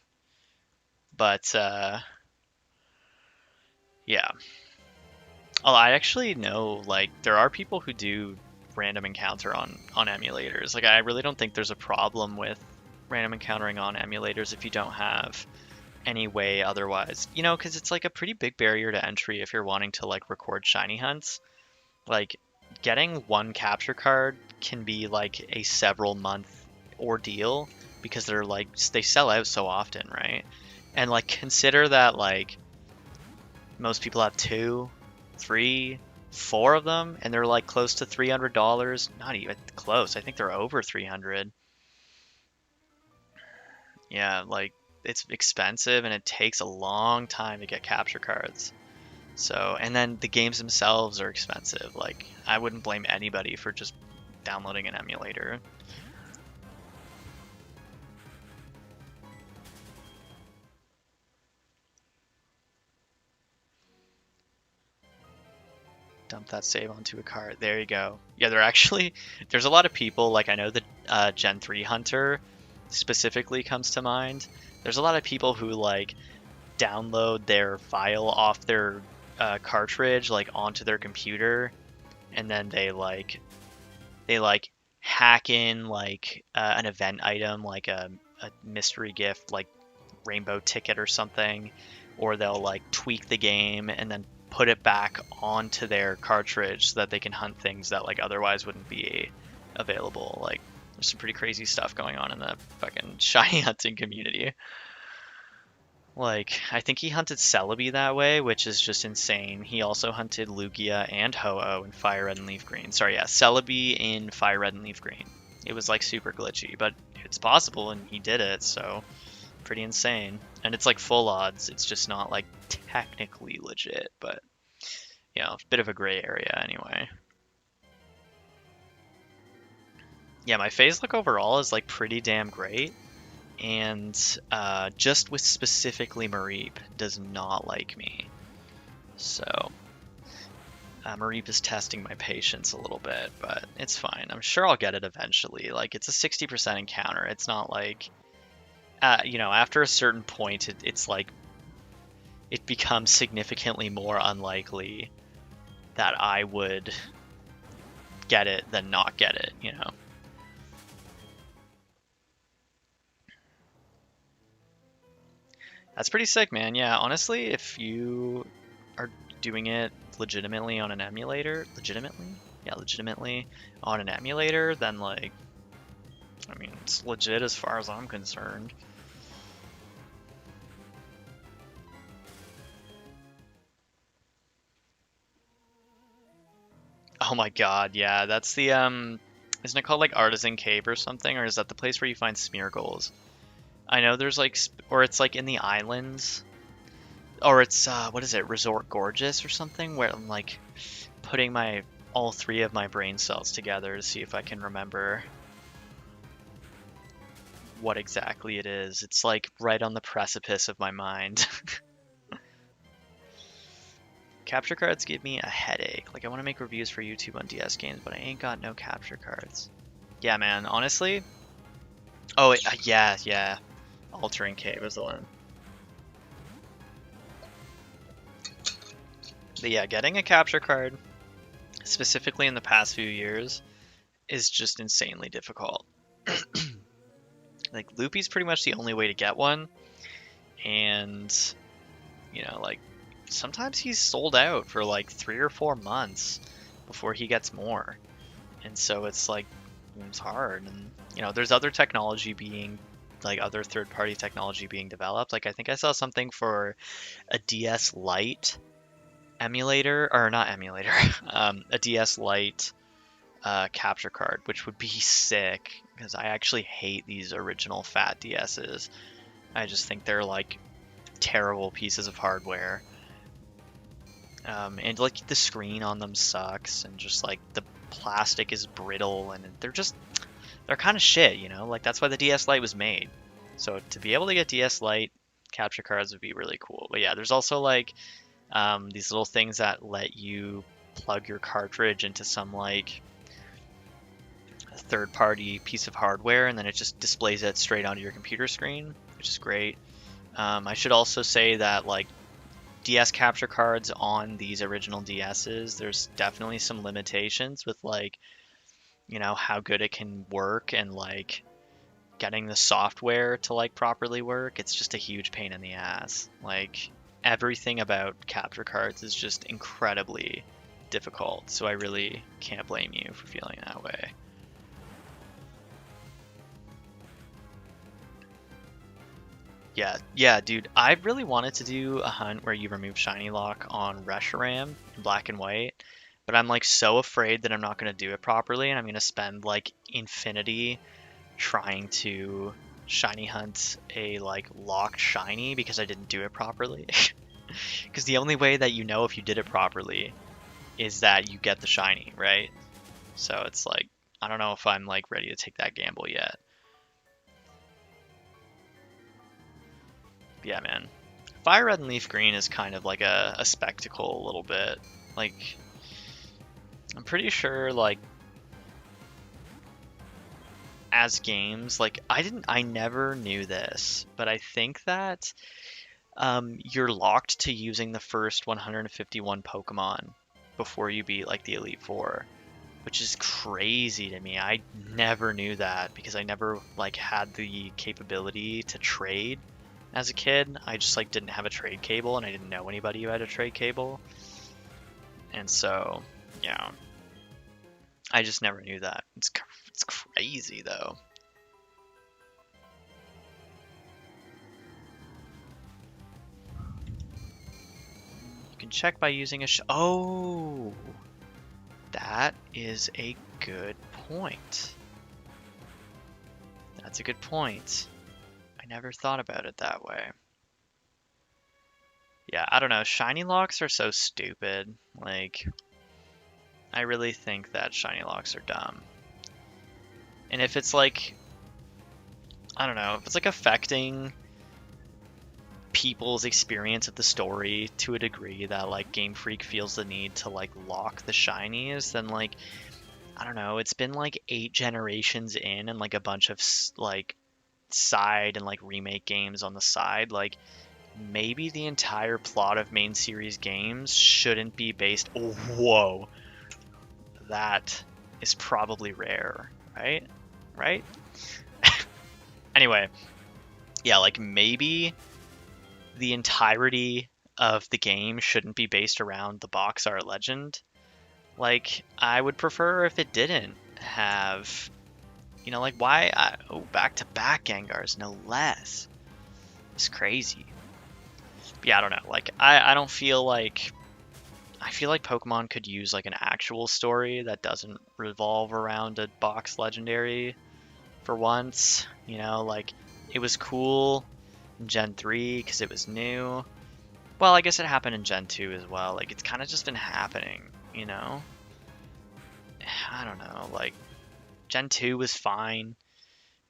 But, yeah. Oh, I actually know, like, there are people who do random encounter on emulators. Like, I really don't think there's a problem with random encountering on emulators if you don't have any way otherwise. You know, because it's like a pretty big barrier to entry if you're wanting to like record shiny hunts. Like getting one capture card can be like a several month ordeal because they're like they sell out so often, right? And like consider that like most people have two, three, four of them, and they're like close to $300. Not even close. I think they're over 300. Yeah, like it's expensive and it takes a long time to get capture cards. So, and then the games themselves are expensive. Like, I wouldn't blame anybody for just downloading an emulator. Dump that save onto a cart. There you go. Yeah, there's a lot of people, like I know the Gen 3 Hunter specifically comes to mind. There's a lot of people who like download their file off their cartridge like onto their computer, and then they hack in like an event item like a mystery gift like rainbow ticket or something, or they'll like tweak the game and then put it back onto their cartridge so that they can hunt things that like otherwise wouldn't be available. Like there's some pretty crazy stuff going on in the fucking shiny hunting community. Like, I think he hunted Celebi that way, which is just insane. He also hunted Lugia and Ho-Oh in Fire Red and Leaf Green. Sorry, yeah, Celebi in Fire Red and Leaf Green. It was like super glitchy, but it's possible and he did it, so pretty insane. And it's like full odds. It's just not like technically legit, but you know, a bit of a gray area anyway. Yeah, my phase look overall is like pretty damn great. And just with specifically Mareep does not like me. So Mareep is testing my patience a little bit, but it's fine. I'm sure I'll get it eventually. Like it's a 60% encounter. It's not like, you know, after a certain point, it's like it becomes significantly more unlikely that I would get it than not get it, you know. That's pretty sick, man. Yeah, honestly, if you are doing it legitimately on an emulator, legitimately on an emulator, then like, I mean, it's legit as far as I'm concerned. Oh my god, yeah, that's the isn't it called like Artisan Cave or something, or is that the place where you find Smeargles? I know there's like, or it's like in the islands, or it's what is it, Resort Gorgeous or something, where I'm like putting my all three of my brain cells together to see if I can remember what exactly it is. It's like right on the precipice of my mind. Capture cards give me a headache. Like I want to make reviews for YouTube on DS games, but I ain't got no capture cards. Yeah, man, honestly. Oh, yeah. Altering Cave was the one. But yeah, getting a capture card, specifically in the past few years, is just insanely difficult. Like Loopy's pretty much the only way to get one, and you know, like sometimes he's sold out for like 3 or 4 months before he gets more, and so it's like it's hard. And you know, there's other technology being like other third-party technology being developed. Like I think I saw something for a DS Lite emulator, or not emulator, a DS Lite capture card, which would be sick because I actually hate these original fat DSs. I just think they're like terrible pieces of hardware. And like the screen on them sucks, and just like the plastic is brittle, and they're kind of shit, you know? Like that's why the DS Lite was made. So to be able to get DS Lite capture cards would be really cool. But yeah, there's also like these little things that let you plug your cartridge into some like third-party piece of hardware, and then it just displays it straight onto your computer screen, which is great. I should also say that like DS capture cards on these original DSs, there's definitely some limitations with like, you know, how good it can work and like getting the software to like properly work, it's just a huge pain in the ass. Like everything about capture cards is just incredibly difficult, so I really can't blame you for feeling that way. Yeah, dude, I really wanted to do a hunt where you remove Shiny Lock on Reshiram in black and white, but I'm like so afraid that I'm not going to do it properly, and I'm going to spend like infinity trying to shiny hunt a like locked shiny because I didn't do it properly. Because the only way that you know if you did it properly is that you get the shiny, right? So it's like, I don't know if I'm like ready to take that gamble yet. Yeah, man. Fire Red and Leaf Green is kind of like a spectacle a little bit. Like, I'm pretty sure like as games, like I never knew this, but I think that you're locked to using the first 151 Pokemon before you beat like the Elite Four, which is crazy to me. I never knew that because I never like had the capability to trade as a kid. I just like didn't have a trade cable and I didn't know anybody who had a trade cable. And so, yeah, I just never knew that. It's crazy though. You can check by using a oh, that is a good point. That's a good point. I never thought about it that way. Yeah, I don't know. Shiny locks are so stupid. Like, I really think that shiny locks are dumb. And if it's like, I don't know, if it's like affecting people's experience of the story to a degree that like Game Freak feels the need to like lock the shinies, then like, I don't know, it's been like 8 generations in and like a bunch of like side and like remake games on the side. Like, maybe the entire plot of main series games shouldn't be based. Oh, whoa, that is probably rare, right? Right? Anyway, yeah, like maybe the entirety of the game shouldn't be based around the box art legend. Like, I would prefer if it didn't have, you know, like why? Back to back Gengars, no less. It's crazy. But yeah, I don't know. Like, I don't feel like. I feel like Pokemon could use like an actual story that doesn't revolve around a box legendary for once. You know, like it was cool in Gen 3 because it was new. Well, I guess it happened in Gen 2 as well. Like it's kind of just been happening, you know? I don't know. Like Gen 2 was fine.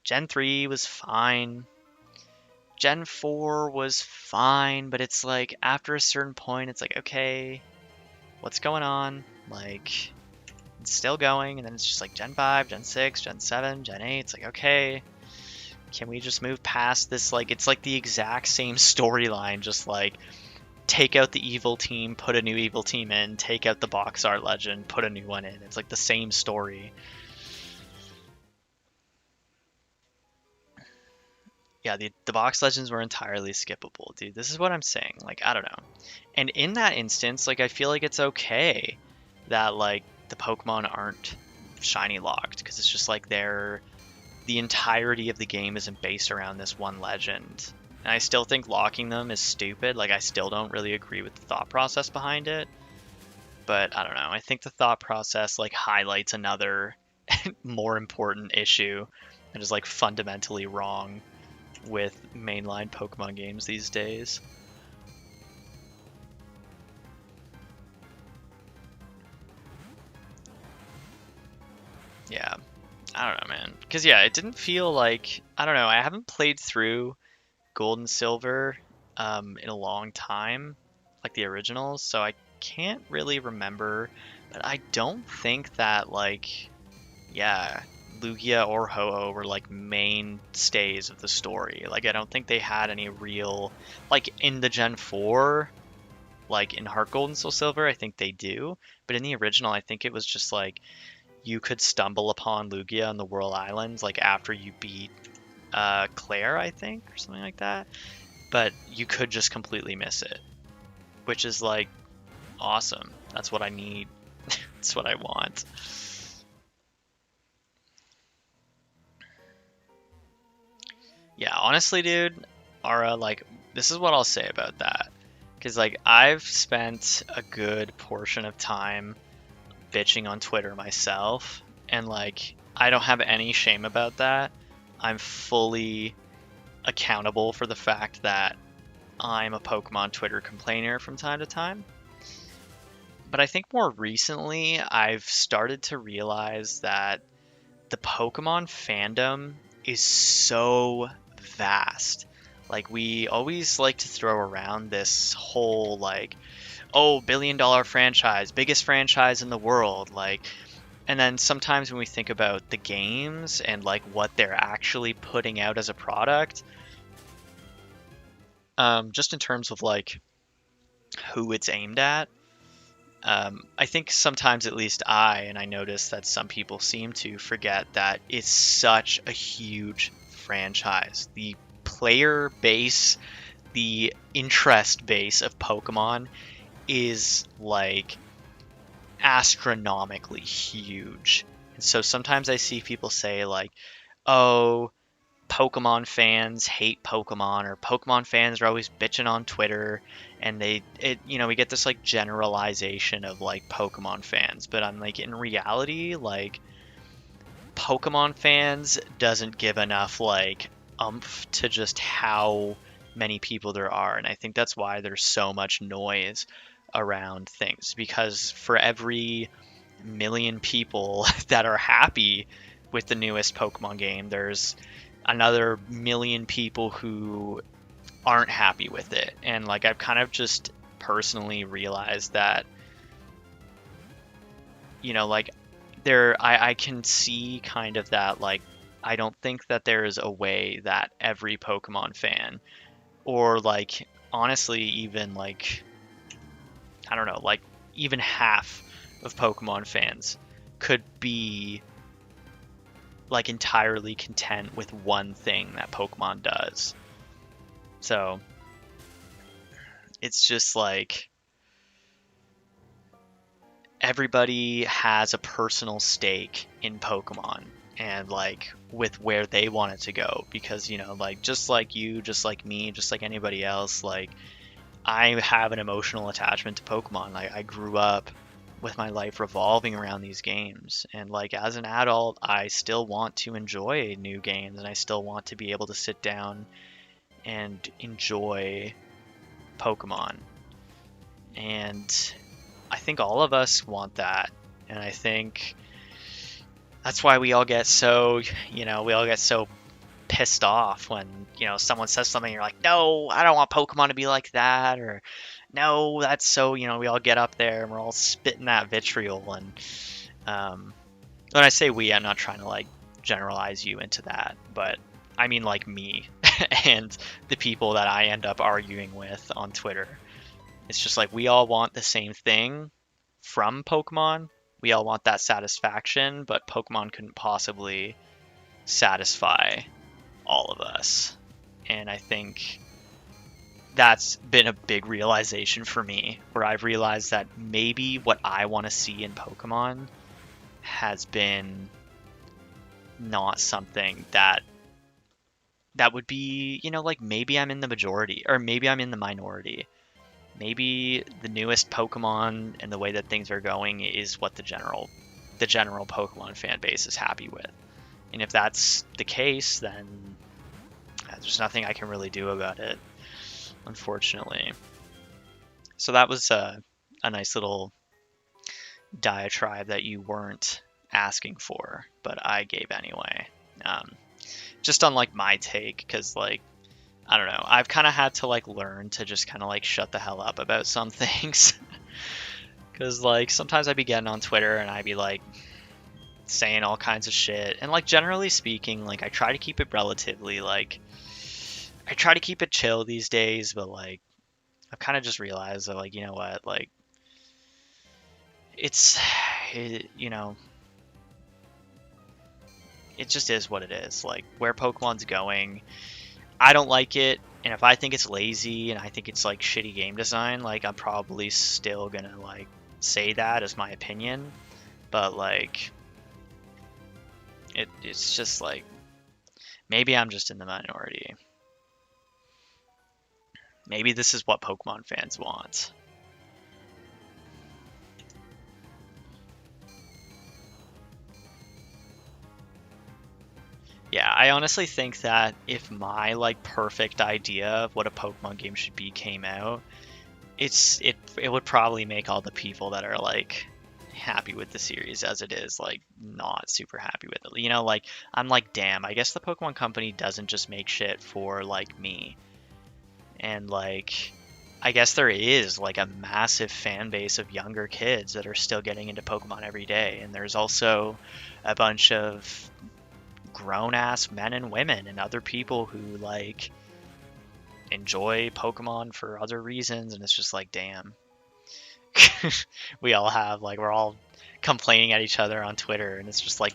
Gen 3 was fine. Gen 4 was fine, but it's like after a certain point, it's like, okay, what's going on? Like, it's still going, and then it's just like Gen 5, Gen 6, Gen 7, Gen 8. It's like, okay, can we just move past this? Like, it's like the exact same storyline, just like take out the evil team, put a new evil team in, take out the box art legend, put a new one in. It's like the same story. Yeah, the box legends were entirely skippable, dude. This is what I'm saying. Like, I don't know. And in that instance, like, I feel like it's okay that, like, the Pokemon aren't shiny locked, because it's just like the entirety of the game isn't based around this one legend. And I still think locking them is stupid. Like, I still don't really agree with the thought process behind it. But I don't know. I think the thought process, like, highlights another more important issue that is, like, fundamentally wrong with mainline Pokemon games these days. Yeah, I don't know, man. Because, yeah, it didn't feel like, I don't know, I haven't played through Gold and Silver in a long time, like the originals, so I can't really remember. But I don't think that, like, yeah, Lugia or Ho-Oh were like mainstays of the story. Like I don't think they had any real, like in the Gen 4, like in Heart Gold and Soul Silver, I think they do. But in the original, I think it was just like you could stumble upon Lugia on the Whirl Islands like after you beat Claire, I think, or something like that. But you could just completely miss it, which is like awesome. That's what I need. That's what I want. Yeah, honestly, dude, Ara, like, this is what I'll say about that. Because, like, I've spent a good portion of time bitching on Twitter myself, and, like, I don't have any shame about that. I'm fully accountable for the fact that I'm a Pokemon Twitter complainer from time to time. But I think more recently, I've started to realize that the Pokemon fandom is so vast. Like, we always like to throw around this whole, like, oh, $1 billion franchise, biggest franchise in the world. Like, and then sometimes when we think about the games and, like, what they're actually putting out as a product, just in terms of, like, who it's aimed at, I think sometimes, at least and I notice that some people seem to forget that it's such a huge franchise. The player base, the interest base of Pokemon is like astronomically huge. And so sometimes I see people say, like, oh, Pokemon fans hate Pokemon, or Pokemon fans are always bitching on Twitter, and we get this like generalization of like Pokemon fans. But I'm like, in reality, like, Pokemon fans doesn't give enough like umph to just how many people there are, and I think that's why there's so much noise around things, because for every million people that are happy with the newest Pokemon game, there's another million people who aren't happy with it. And like, I've kind of just personally realized that, like, I can see kind of that, like, I don't think that there is a way that every Pokemon fan, or like, honestly, even like, I don't know, like, even half of Pokemon fans could be like entirely content with one thing that Pokemon does. So it's just like, everybody has a personal stake in Pokemon, and like with where they want it to go, because like, just like you, just like me, just like anybody else, like, I have an emotional attachment to Pokemon. Like, I grew up with my life revolving around these games, and like, as an adult, I still want to enjoy new games, and I still want to be able to sit down and enjoy Pokemon. And I think all of us want that. And I think that's why we all get so, pissed off when, someone says something, you're like, no, I don't want Pokemon to be like that, or no, that's so, we all get up there and we're all spitting that vitriol. And when I say we, I'm not trying to like generalize you into that, but I mean like me and the people that I end up arguing with on Twitter. It's just like, we all want the same thing from Pokemon. We all want that satisfaction, but Pokemon couldn't possibly satisfy all of us. And I think that's been a big realization for me, where I've realized that maybe what I want to see in Pokemon has been not something that would be, like, maybe I'm in the majority, or maybe I'm in the minority. Maybe the newest Pokemon and the way that things are going is what the general Pokemon fan base is happy with. And if that's the case, then there's nothing I can really do about it, unfortunately. So that was a nice little diatribe that you weren't asking for, but I gave anyway. Just on like my take, because like, I don't know, I've kind of had to like learn to just kind of like shut the hell up about some things. Because like, sometimes I'd be getting on Twitter and I'd be like saying all kinds of shit, and like, generally speaking, like, I try to keep it relatively, like, I try to keep it chill these days, but like, I've kind of just realized that, like, you know what, like, it's it just is what it is. Like, where Pokemon's going, I don't like it. And if I think it's lazy and I think it's like shitty game design, like I'm probably still gonna like say that as my opinion. But like, it's just like, maybe I'm just in the minority. Maybe this is what Pokemon fans want. Yeah, I honestly think that if my like perfect idea of what a Pokemon game should be came out, it would probably make all the people that are like happy with the series as it is like not super happy with it. You know, like I'm like, damn, I guess the Pokemon Company doesn't just make shit for like me. And like I guess there is like a massive fan base of younger kids that are still getting into Pokemon every day. And there's also a bunch of grown ass men and women and other people who like enjoy Pokemon for other reasons, and it's just like, damn. We all have like, we're all complaining at each other on Twitter, and it's just like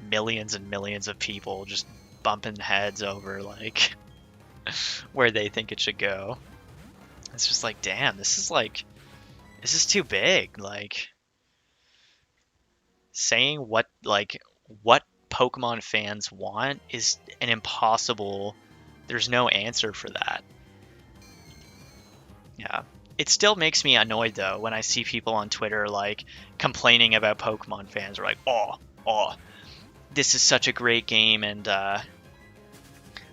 millions and millions of people just bumping heads over like where they think it should go. It's just like, damn, this is too big. Like saying what Pokemon fans want is an impossible. There's no answer for that. Yeah. It still makes me annoyed though when I see people on Twitter like complaining about Pokemon fans or like, oh, this is such a great game and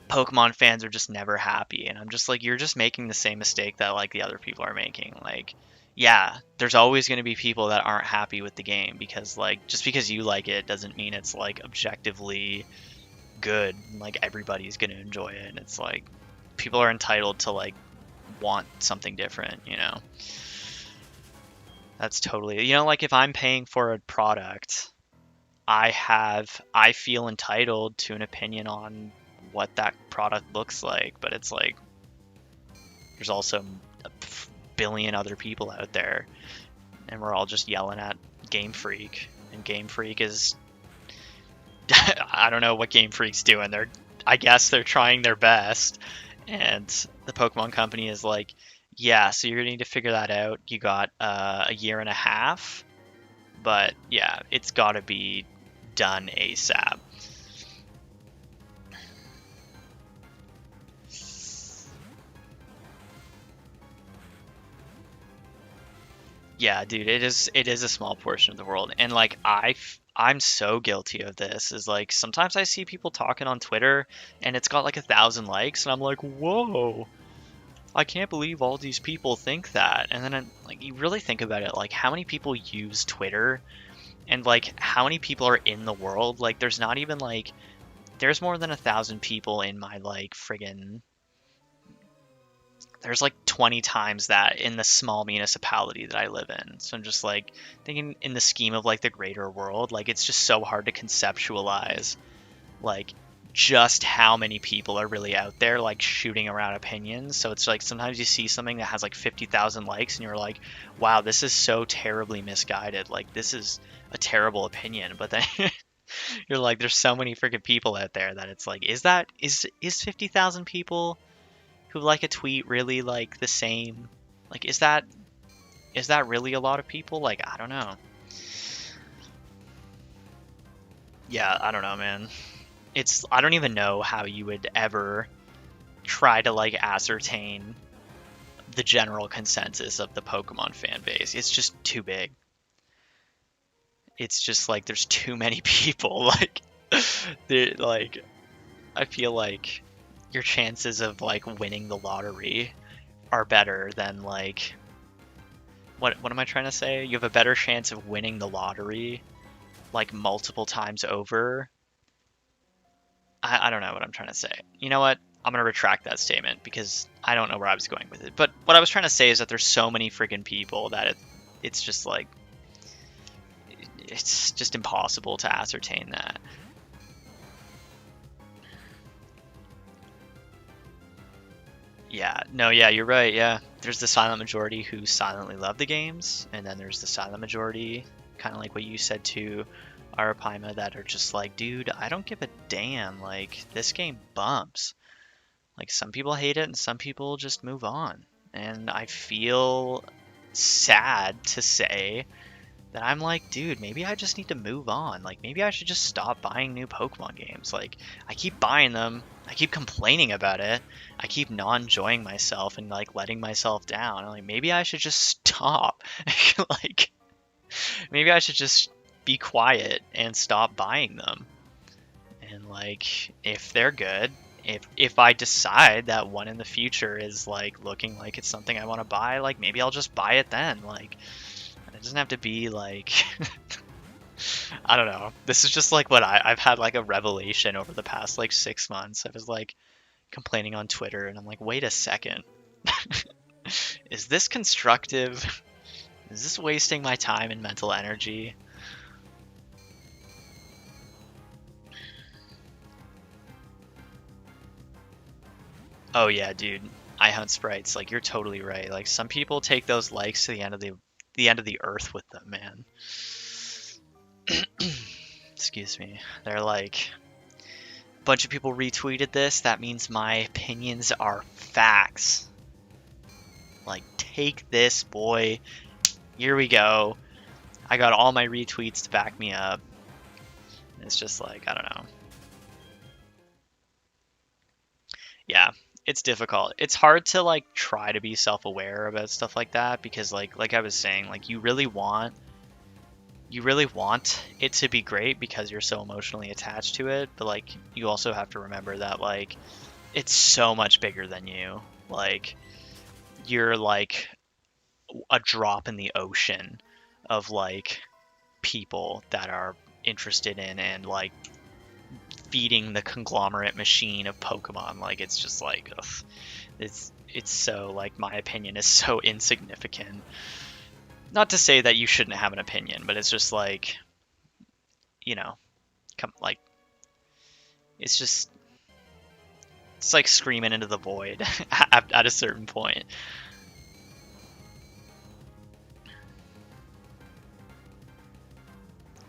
Pokemon fans are just never happy. And I'm just like, you're just making the same mistake that like the other people are making. Like, yeah, there's always going to be people that aren't happy with the game because like just because you like it doesn't mean it's like objectively good. Like everybody's going to enjoy it. And it's like people are entitled to like want something different, you know. That's totally, you know, like if I'm paying for a product, I feel entitled to an opinion on what that product looks like, but it's like there's also a billion other people out there and we're all just yelling at Game Freak, and Game Freak is I don't know what Game Freak's doing. I guess they're trying their best. And the Pokemon Company is like, yeah, so you're gonna need to figure that out. You got a year and a half, but yeah, it's got to be done ASAP. Yeah, dude, it is a small portion of the world, and like I'm so guilty of this. Is like sometimes I see people talking on Twitter, and it's got like 1,000 likes, and I'm like, whoa. I can't believe all these people think that. And then, like, you really think about it, like, how many people use Twitter and, like, how many people are in the world? Like, there's not even, like, there's more than 1,000 people in my, like, friggin'. There's, like, 20 times that in the small municipality that I live in. So I'm just, like, thinking in the scheme of, like, the greater world, like, it's just so hard to conceptualize, like, just how many people are really out there like shooting around opinions. So it's like sometimes you see something that has like 50,000 likes and you're like, wow, this is so terribly misguided, like this is a terrible opinion. But then you're like, there's so many freaking people out there that it's like, is 50,000 people who like a tweet really like the same? Like is that really a lot of people? Like I don't know. Yeah, I don't know, man. I don't even know how you would ever try to like ascertain the general consensus of the Pokemon fan base. It's just too big. It's just like there's too many people. Like I feel like your chances of like winning the lottery are better than like what am I trying to say? You have a better chance of winning the lottery like multiple times over. I don't know what I'm trying to say. You know what? I'm going to retract that statement because I don't know where I was going with it. But what I was trying to say is that there's so many friggin' people that it's just like, it's just impossible to ascertain that. Yeah, no, yeah, you're right. Yeah, there's the silent majority who silently love the games, and then there's the silent majority, kind of like what you said too, Arapaima that are just like, dude, I don't give a damn. Like, this game bumps. Like, some people hate it and some people just move on. And I feel sad to say that I'm like, dude, maybe I just need to move on. Like, maybe I should just stop buying new Pokemon games. Like, I keep buying them. I keep complaining about it. I keep not enjoying myself and, like, letting myself down. I'm like, maybe I should just stop. Like, maybe I should just be quiet and stop buying them. And, like, if they're good, if I decide that one in the future is, like, looking like it's something I want to buy, like, maybe I'll just buy it then. Like, it doesn't have to be like I don't know. This is just like what I've had like a revelation over the past like 6 months. I was like complaining on Twitter and I'm like, wait a second. Is this constructive? Is this wasting my time and mental energy? Oh yeah, dude. I hunt sprites. Like, you're totally right. Like, some people take those likes to the end of the earth with them, man. Excuse me. They're like, a bunch of people retweeted this. That means my opinions are facts. Like, take this, boy. Here we go. I got all my retweets to back me up. It's just like, I don't know. Yeah, it's difficult. It's hard to like try to be self-aware about stuff like that because like I was saying, like you really want it to be great because you're so emotionally attached to it, but like you also have to remember that like it's so much bigger than you. Like you're like a drop in the ocean of like people that are interested in and like feeding the conglomerate machine of Pokemon. Like it's just like ugh, it's so like my opinion is so insignificant. Not to say that you shouldn't have an opinion, but it's just like, you know, like it's just it's like screaming into the void at a certain point.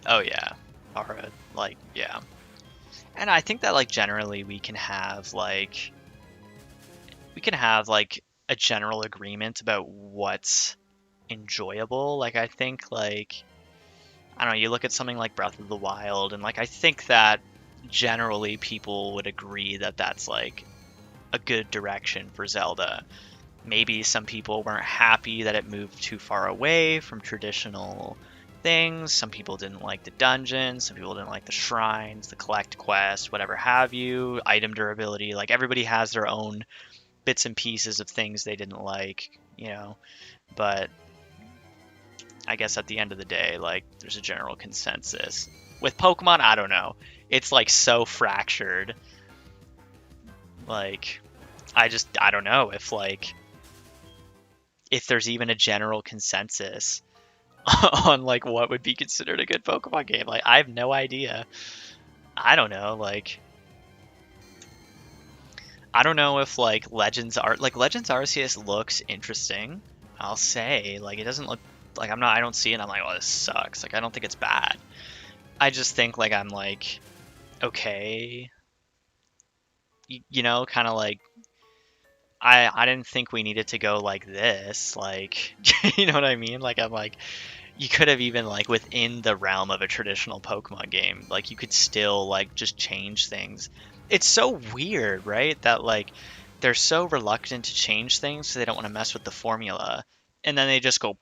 Oh yeah, Aura, like yeah. And I think that like generally we can have like a general agreement about what's enjoyable. Like I think like I don't know, you look at something like Breath of the Wild and like I think that generally people would agree that that's like a good direction for Zelda. Maybe some people weren't happy that it moved too far away from traditional things. Some people didn't like the dungeons, some people didn't like the shrines, the collect quest, whatever have you, item durability. Like everybody has their own bits and pieces of things they didn't like, you know. But I guess at the end of the day, like there's a general consensus. With Pokemon, I don't know. It's like so fractured. Like I don't know if there's even a general consensus on like what would be considered a good Pokemon game. Like I have no idea. I don't know, like I don't know if like Legends Arceus looks interesting. I'll say like it doesn't look like I don't see it and I'm like, oh, this sucks. Like I don't think it's bad. I just think like I'm like okay, you know, kind of like I didn't think we needed to go like this, like you know what I mean? Like I'm like you could have even like within the realm of a traditional Pokemon game, like you could still like just change things. It's so weird, right? That like they're so reluctant to change things, so they don't want to mess with the formula, and then they just go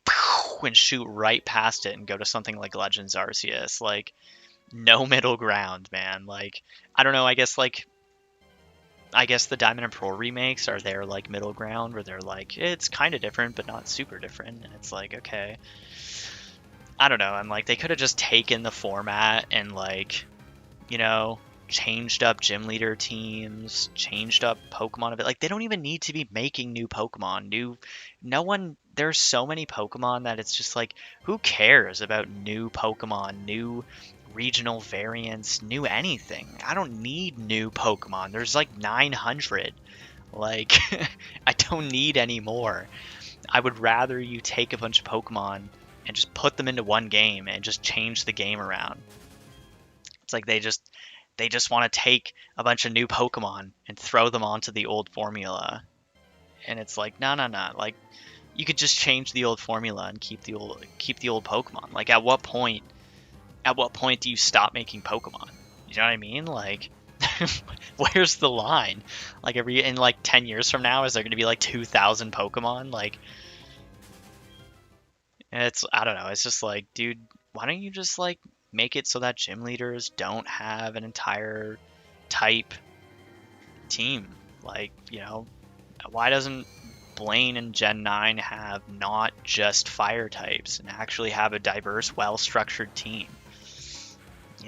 and shoot right past it and go to something like Legends Arceus. Like no middle ground, man. Like I don't know. I guess the Diamond and Pearl remakes are their like middle ground where they're like it's kind of different but not super different, and it's like okay. I don't know. I'm like they could have just taken the format and like, you know, changed up gym leader teams, changed up Pokemon a bit. Like they don't even need to be making new Pokemon. No one. There's so many Pokemon that it's just like who cares about new Pokemon, new regional variants, new anything. I don't need new Pokemon. There's like 900. Like I don't need any more. I would rather you take a bunch of Pokemon and just put them into one game and just change the game around. It's like they just want to take a bunch of new Pokemon and throw them onto the old formula. And it's like, no, no, no. Like, you could just change the old formula and keep the old Pokemon. Like, at what point do you stop making Pokemon? You know what I mean? Like, where's the line? Like, in like 10 years from now, is there going to be like 2,000 Pokemon? Like, I don't know. It's just like, dude, why don't you just like make it so that gym leaders don't have an entire type team? Like, why doesn't Blaine and Gen 9 have not just fire types and actually have a diverse, well-structured team?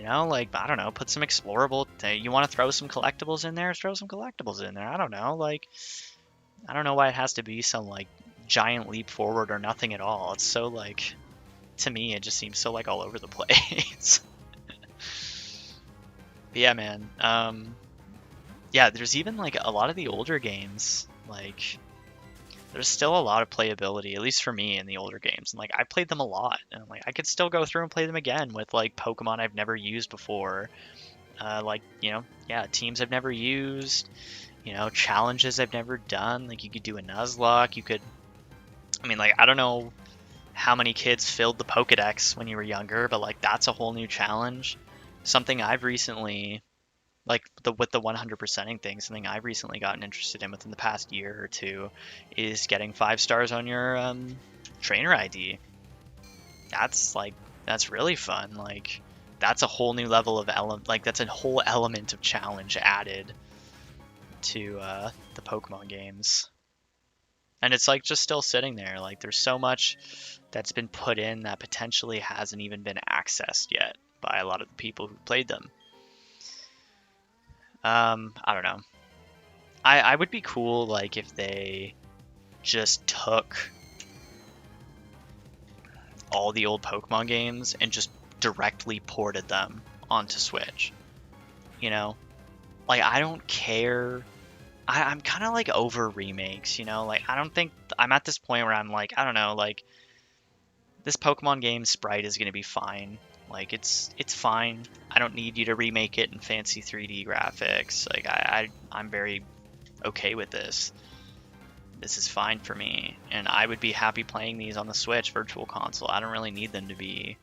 Like, I don't know, put some explorable, you want to throw some collectibles in there? Throw some collectibles in there. I don't know, like, I don't know why it has to be some, like, giant leap forward or nothing at all. It's so, like, to me, it just seems so, like, all over the place. But yeah, man, yeah, there's even, like, a lot of the older games, like, there's still a lot of playability, at least for me, in the older games. And like, I played them a lot, and like, I could still go through and play them again with like Pokemon I've never used before, like, yeah, teams I've never used, challenges I've never done. Like, you could do a Nuzlocke, I mean, like, I don't know how many kids filled the Pokedex when you were younger, but like, that's a whole new challenge. Something I've recently, like, with the 100%ing thing, something I've recently gotten interested in within the past year or two is getting 5 stars on your trainer ID. That's really fun. Like, that's a whole new level of like, that's a whole element of challenge added to the Pokemon games. And it's like just still sitting there. Like, there's so much that's been put in that potentially hasn't even been accessed yet by a lot of the people who played them. I don't know. I would be cool, like, if they just took all the old Pokemon games and just directly ported them onto Switch. Like, I don't care. I'm kind of like over remakes, like, I don't think I'm at this point where I'm like, I don't know, like, this Pokemon game sprite is gonna be fine. Like, it's fine. I don't need you to remake it in fancy 3D graphics. Like, I'm very okay with this. This is fine for me, and I would be happy playing these on the Switch Virtual Console. I don't really need them to be,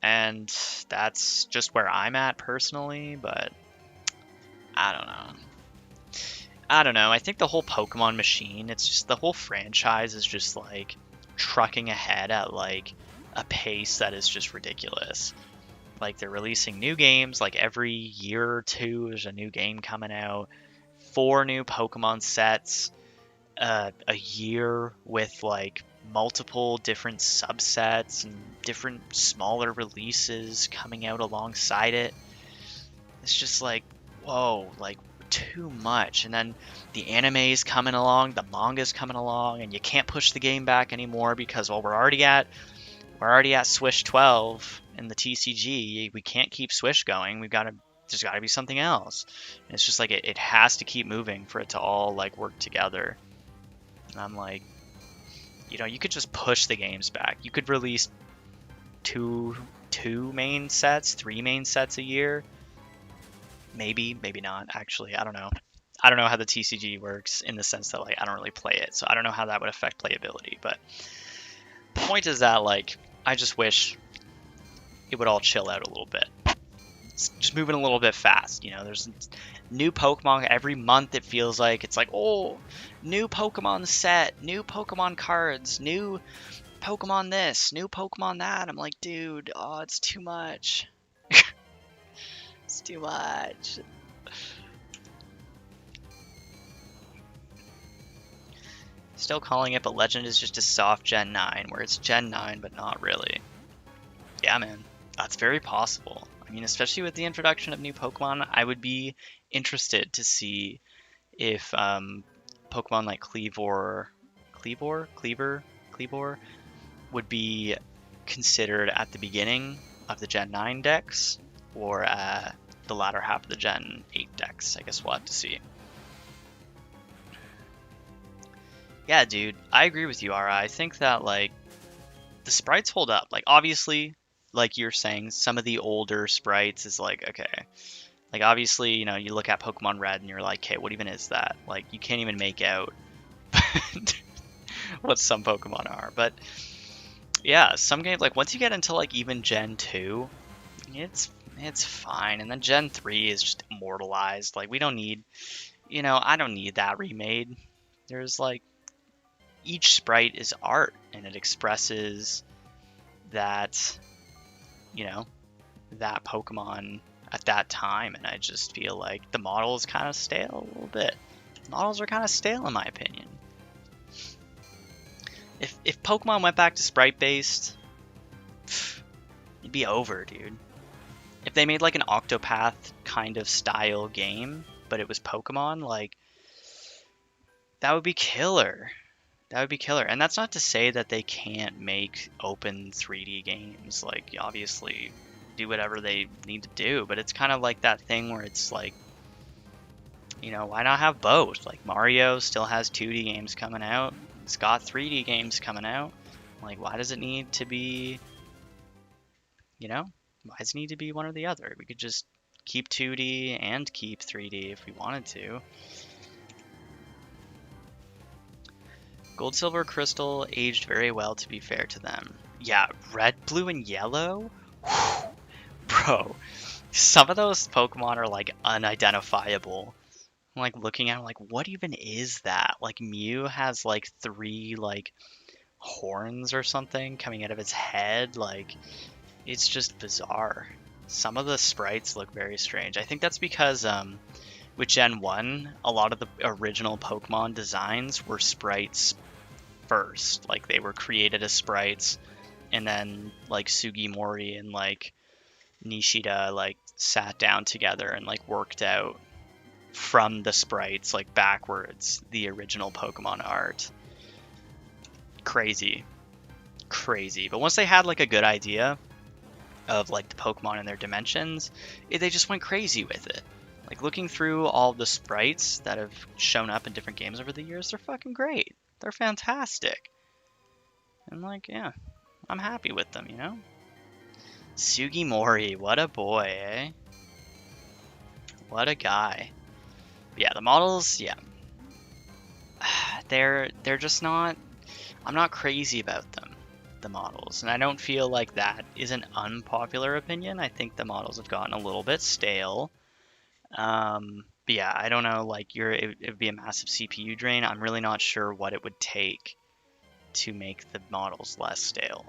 and that's just where I'm at personally, but I don't know. I think the whole Pokemon machine, it's just, the whole franchise is just like trucking ahead at like a pace that is just ridiculous. Like, they're releasing new games like every year or two. There's a new game coming out, 4 new Pokemon sets a year, with like multiple different subsets and different smaller releases coming out alongside it. It's just like, whoa, like, too much. And then the anime's coming along, the manga's coming along, and you can't push the game back anymore because, well, we're already at Swish 12 in the TCG. We can't keep Swish going. There's got to be something else. And it's just like, it has to keep moving for it to all like work together. And I'm like, you could just push the games back. You could release two main sets, 3 main sets a year. Maybe not. Actually, I don't know. I don't know how the TCG works, in the sense that, like, I don't really play it, so I don't know how that would affect playability. But the point is that, like, I just wish it would all chill out a little bit. It's just moving a little bit fast. There's new Pokemon every month. It feels like it's like, oh, new Pokemon set, new Pokemon cards, new Pokemon this, new Pokemon that. I'm like, dude, oh, it's too much. It's too much. Still calling it, but Legend is just a soft Gen 9, where it's Gen 9, but not really. Yeah, man, that's very possible. I mean, especially with the introduction of new Pokemon, I would be interested to see if Pokemon like Kleavor would be considered at the beginning of the Gen 9 decks, or the latter half of the Gen 8 decks. I guess we'll have to see. Yeah, dude, I agree with you, Ara. I think that, like, the sprites hold up. Like, obviously, like you're saying, some of the older sprites is like, okay, like obviously, you know, you look at Pokemon Red and you're like, okay, what even is that? Like you can't even make out what some Pokemon are. But yeah, some games, like once you get into like even Gen 2, it's fine. And then Gen 3 is just immortalized. Like we don't need, you know, I don't need that remade. There's like each sprite is art and it expresses that, you know, that Pokemon at that time. And I just feel like the model is kind of stale a little bit. Models are kind of stale in my opinion. If Pokemon went back to sprite based, it'd be over, dude. If they made like an Octopath kind of style game, but it was Pokemon, like that would be killer. That would be killer. And that's not to say that they can't make open 3D games. Like obviously do whatever they need to do, but it's kind of like that thing where it's like, you know, why not have both? Like Mario still has 2D games coming out. It's got 3D games coming out. Like why does it need to be, you know, why does it need to be one or the other? We could just keep 2D and keep 3D if we wanted to. Gold, Silver, Crystal aged very well, to be fair to them. Yeah, Red, Blue, and Yellow? Whew. Bro, some of those Pokemon are like unidentifiable. I'm like looking at them like, what even is that? Like Mew has like 3 like horns or something coming out of its head. Like it's just bizarre. Some of the sprites look very strange. I think that's because with Gen 1, a lot of the original Pokemon designs were sprites first. Like they were created as sprites, and then like Sugimori and like Nishida like sat down together and like worked out from the sprites like backwards the original Pokemon art. Crazy. Crazy. But once they had like a good idea of like the Pokemon and their dimensions, they just went crazy with it. Like looking through all the sprites that have shown up in different games over the years, they're fucking great. They're fantastic. And like, yeah, I'm happy with them, you know? Sugimori, what a boy, eh? What a guy. But yeah, the models, yeah. They're just not, I'm not crazy about them, the models. And I don't feel like that is an unpopular opinion. I think the models have gotten a little bit stale. But yeah, I don't know, like it would be a massive CPU drain. I'm really not sure what it would take to make the models less stale.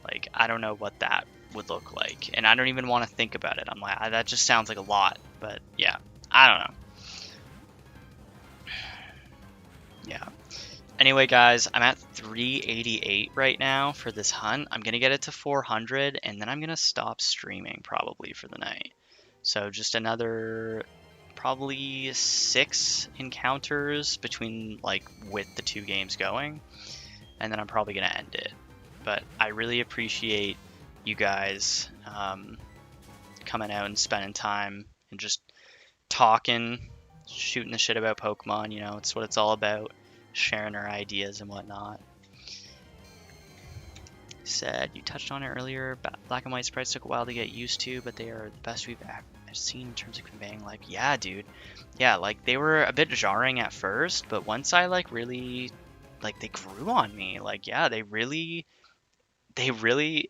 Like, I don't know what that would look like. And I don't even want to think about it. I'm like, that just sounds like a lot. But yeah, I don't know. Yeah. Anyway, guys, I'm at 388 right now for this hunt. I'm going to get it to 400, and then I'm going to stop streaming probably for the night. So just another probably 6 encounters between, like, with the 2 games going. And then I'm probably going to end it. But I really appreciate you guys coming out and spending time and just talking, shooting the shit about Pokemon. You know, it's what it's all about, sharing our ideas and whatnot. Said, you touched on it earlier, black and white sprites took a while to get used to, but they are the best we've ever seen in terms of conveying, like, yeah, dude. Yeah, like, they were a bit jarring at first, but once I, like, really, like, they grew on me. Like, yeah, they really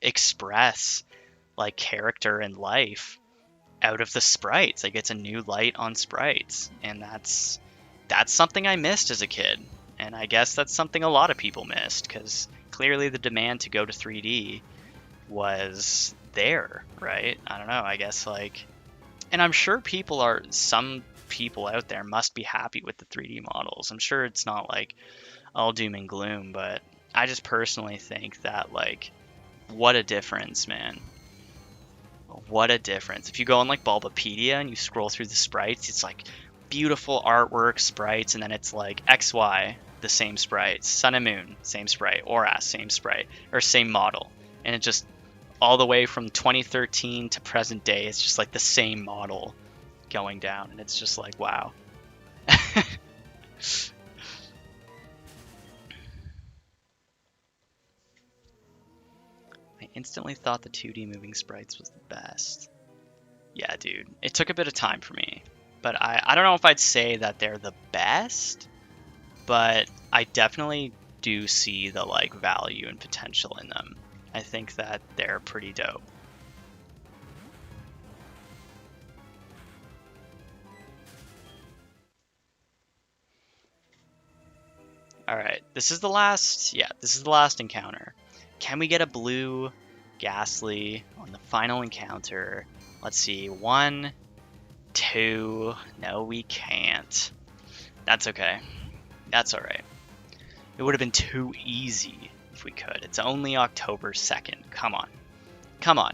express like character and life out of the sprites. Like it's a new light on sprites, and that's something I missed as a kid, and I guess that's something a lot of people missed because clearly the demand to go to 3D was there, right? I don't know, I guess, like, and I'm sure some people out there must be happy with the 3D models. I'm sure it's not like all doom and gloom, but I just personally think that, like, what a difference, man. What a difference. If you go on like Bulbapedia and you scroll through the sprites, it's like beautiful artwork, sprites, and then it's like XY, the same sprites. Sun and Moon, same sprite. Oras, same sprite. Or same model. And it just, all the way from 2013 to present day, it's just like the same model going down. And it's just like, wow. My instantly thought the 2D moving sprites was the best. Yeah, dude. It took a bit of time for me. But I don't know if I'd say that they're the best, but I definitely do see the like value and potential in them. I think that they're pretty dope. Alright, this is the last encounter. Can we get a blue Ghastly on the final encounter? Let's see, 1, 2, no we can't. That's okay. That's alright. It would have been too easy if we could. It's only October 2nd. Come on. Come on.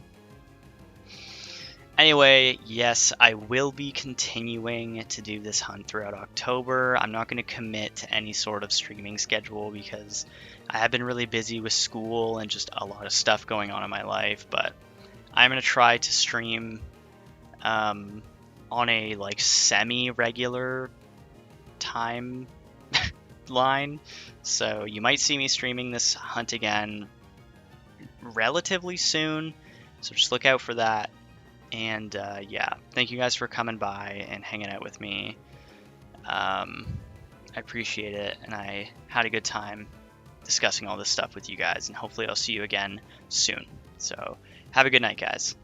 Anyway, yes, I will be continuing to do this hunt throughout October. I'm not going to commit to any sort of streaming schedule because I have been really busy with school and just a lot of stuff going on in my life, but I'm going to try to stream on a like semi-regular time line. So you might see me streaming this hunt again relatively soon, so just look out for that. And yeah, thank you guys for coming by and hanging out with me. I appreciate it, and I had a good time discussing all this stuff with you guys, and hopefully I'll see you again soon. So have a good night, guys.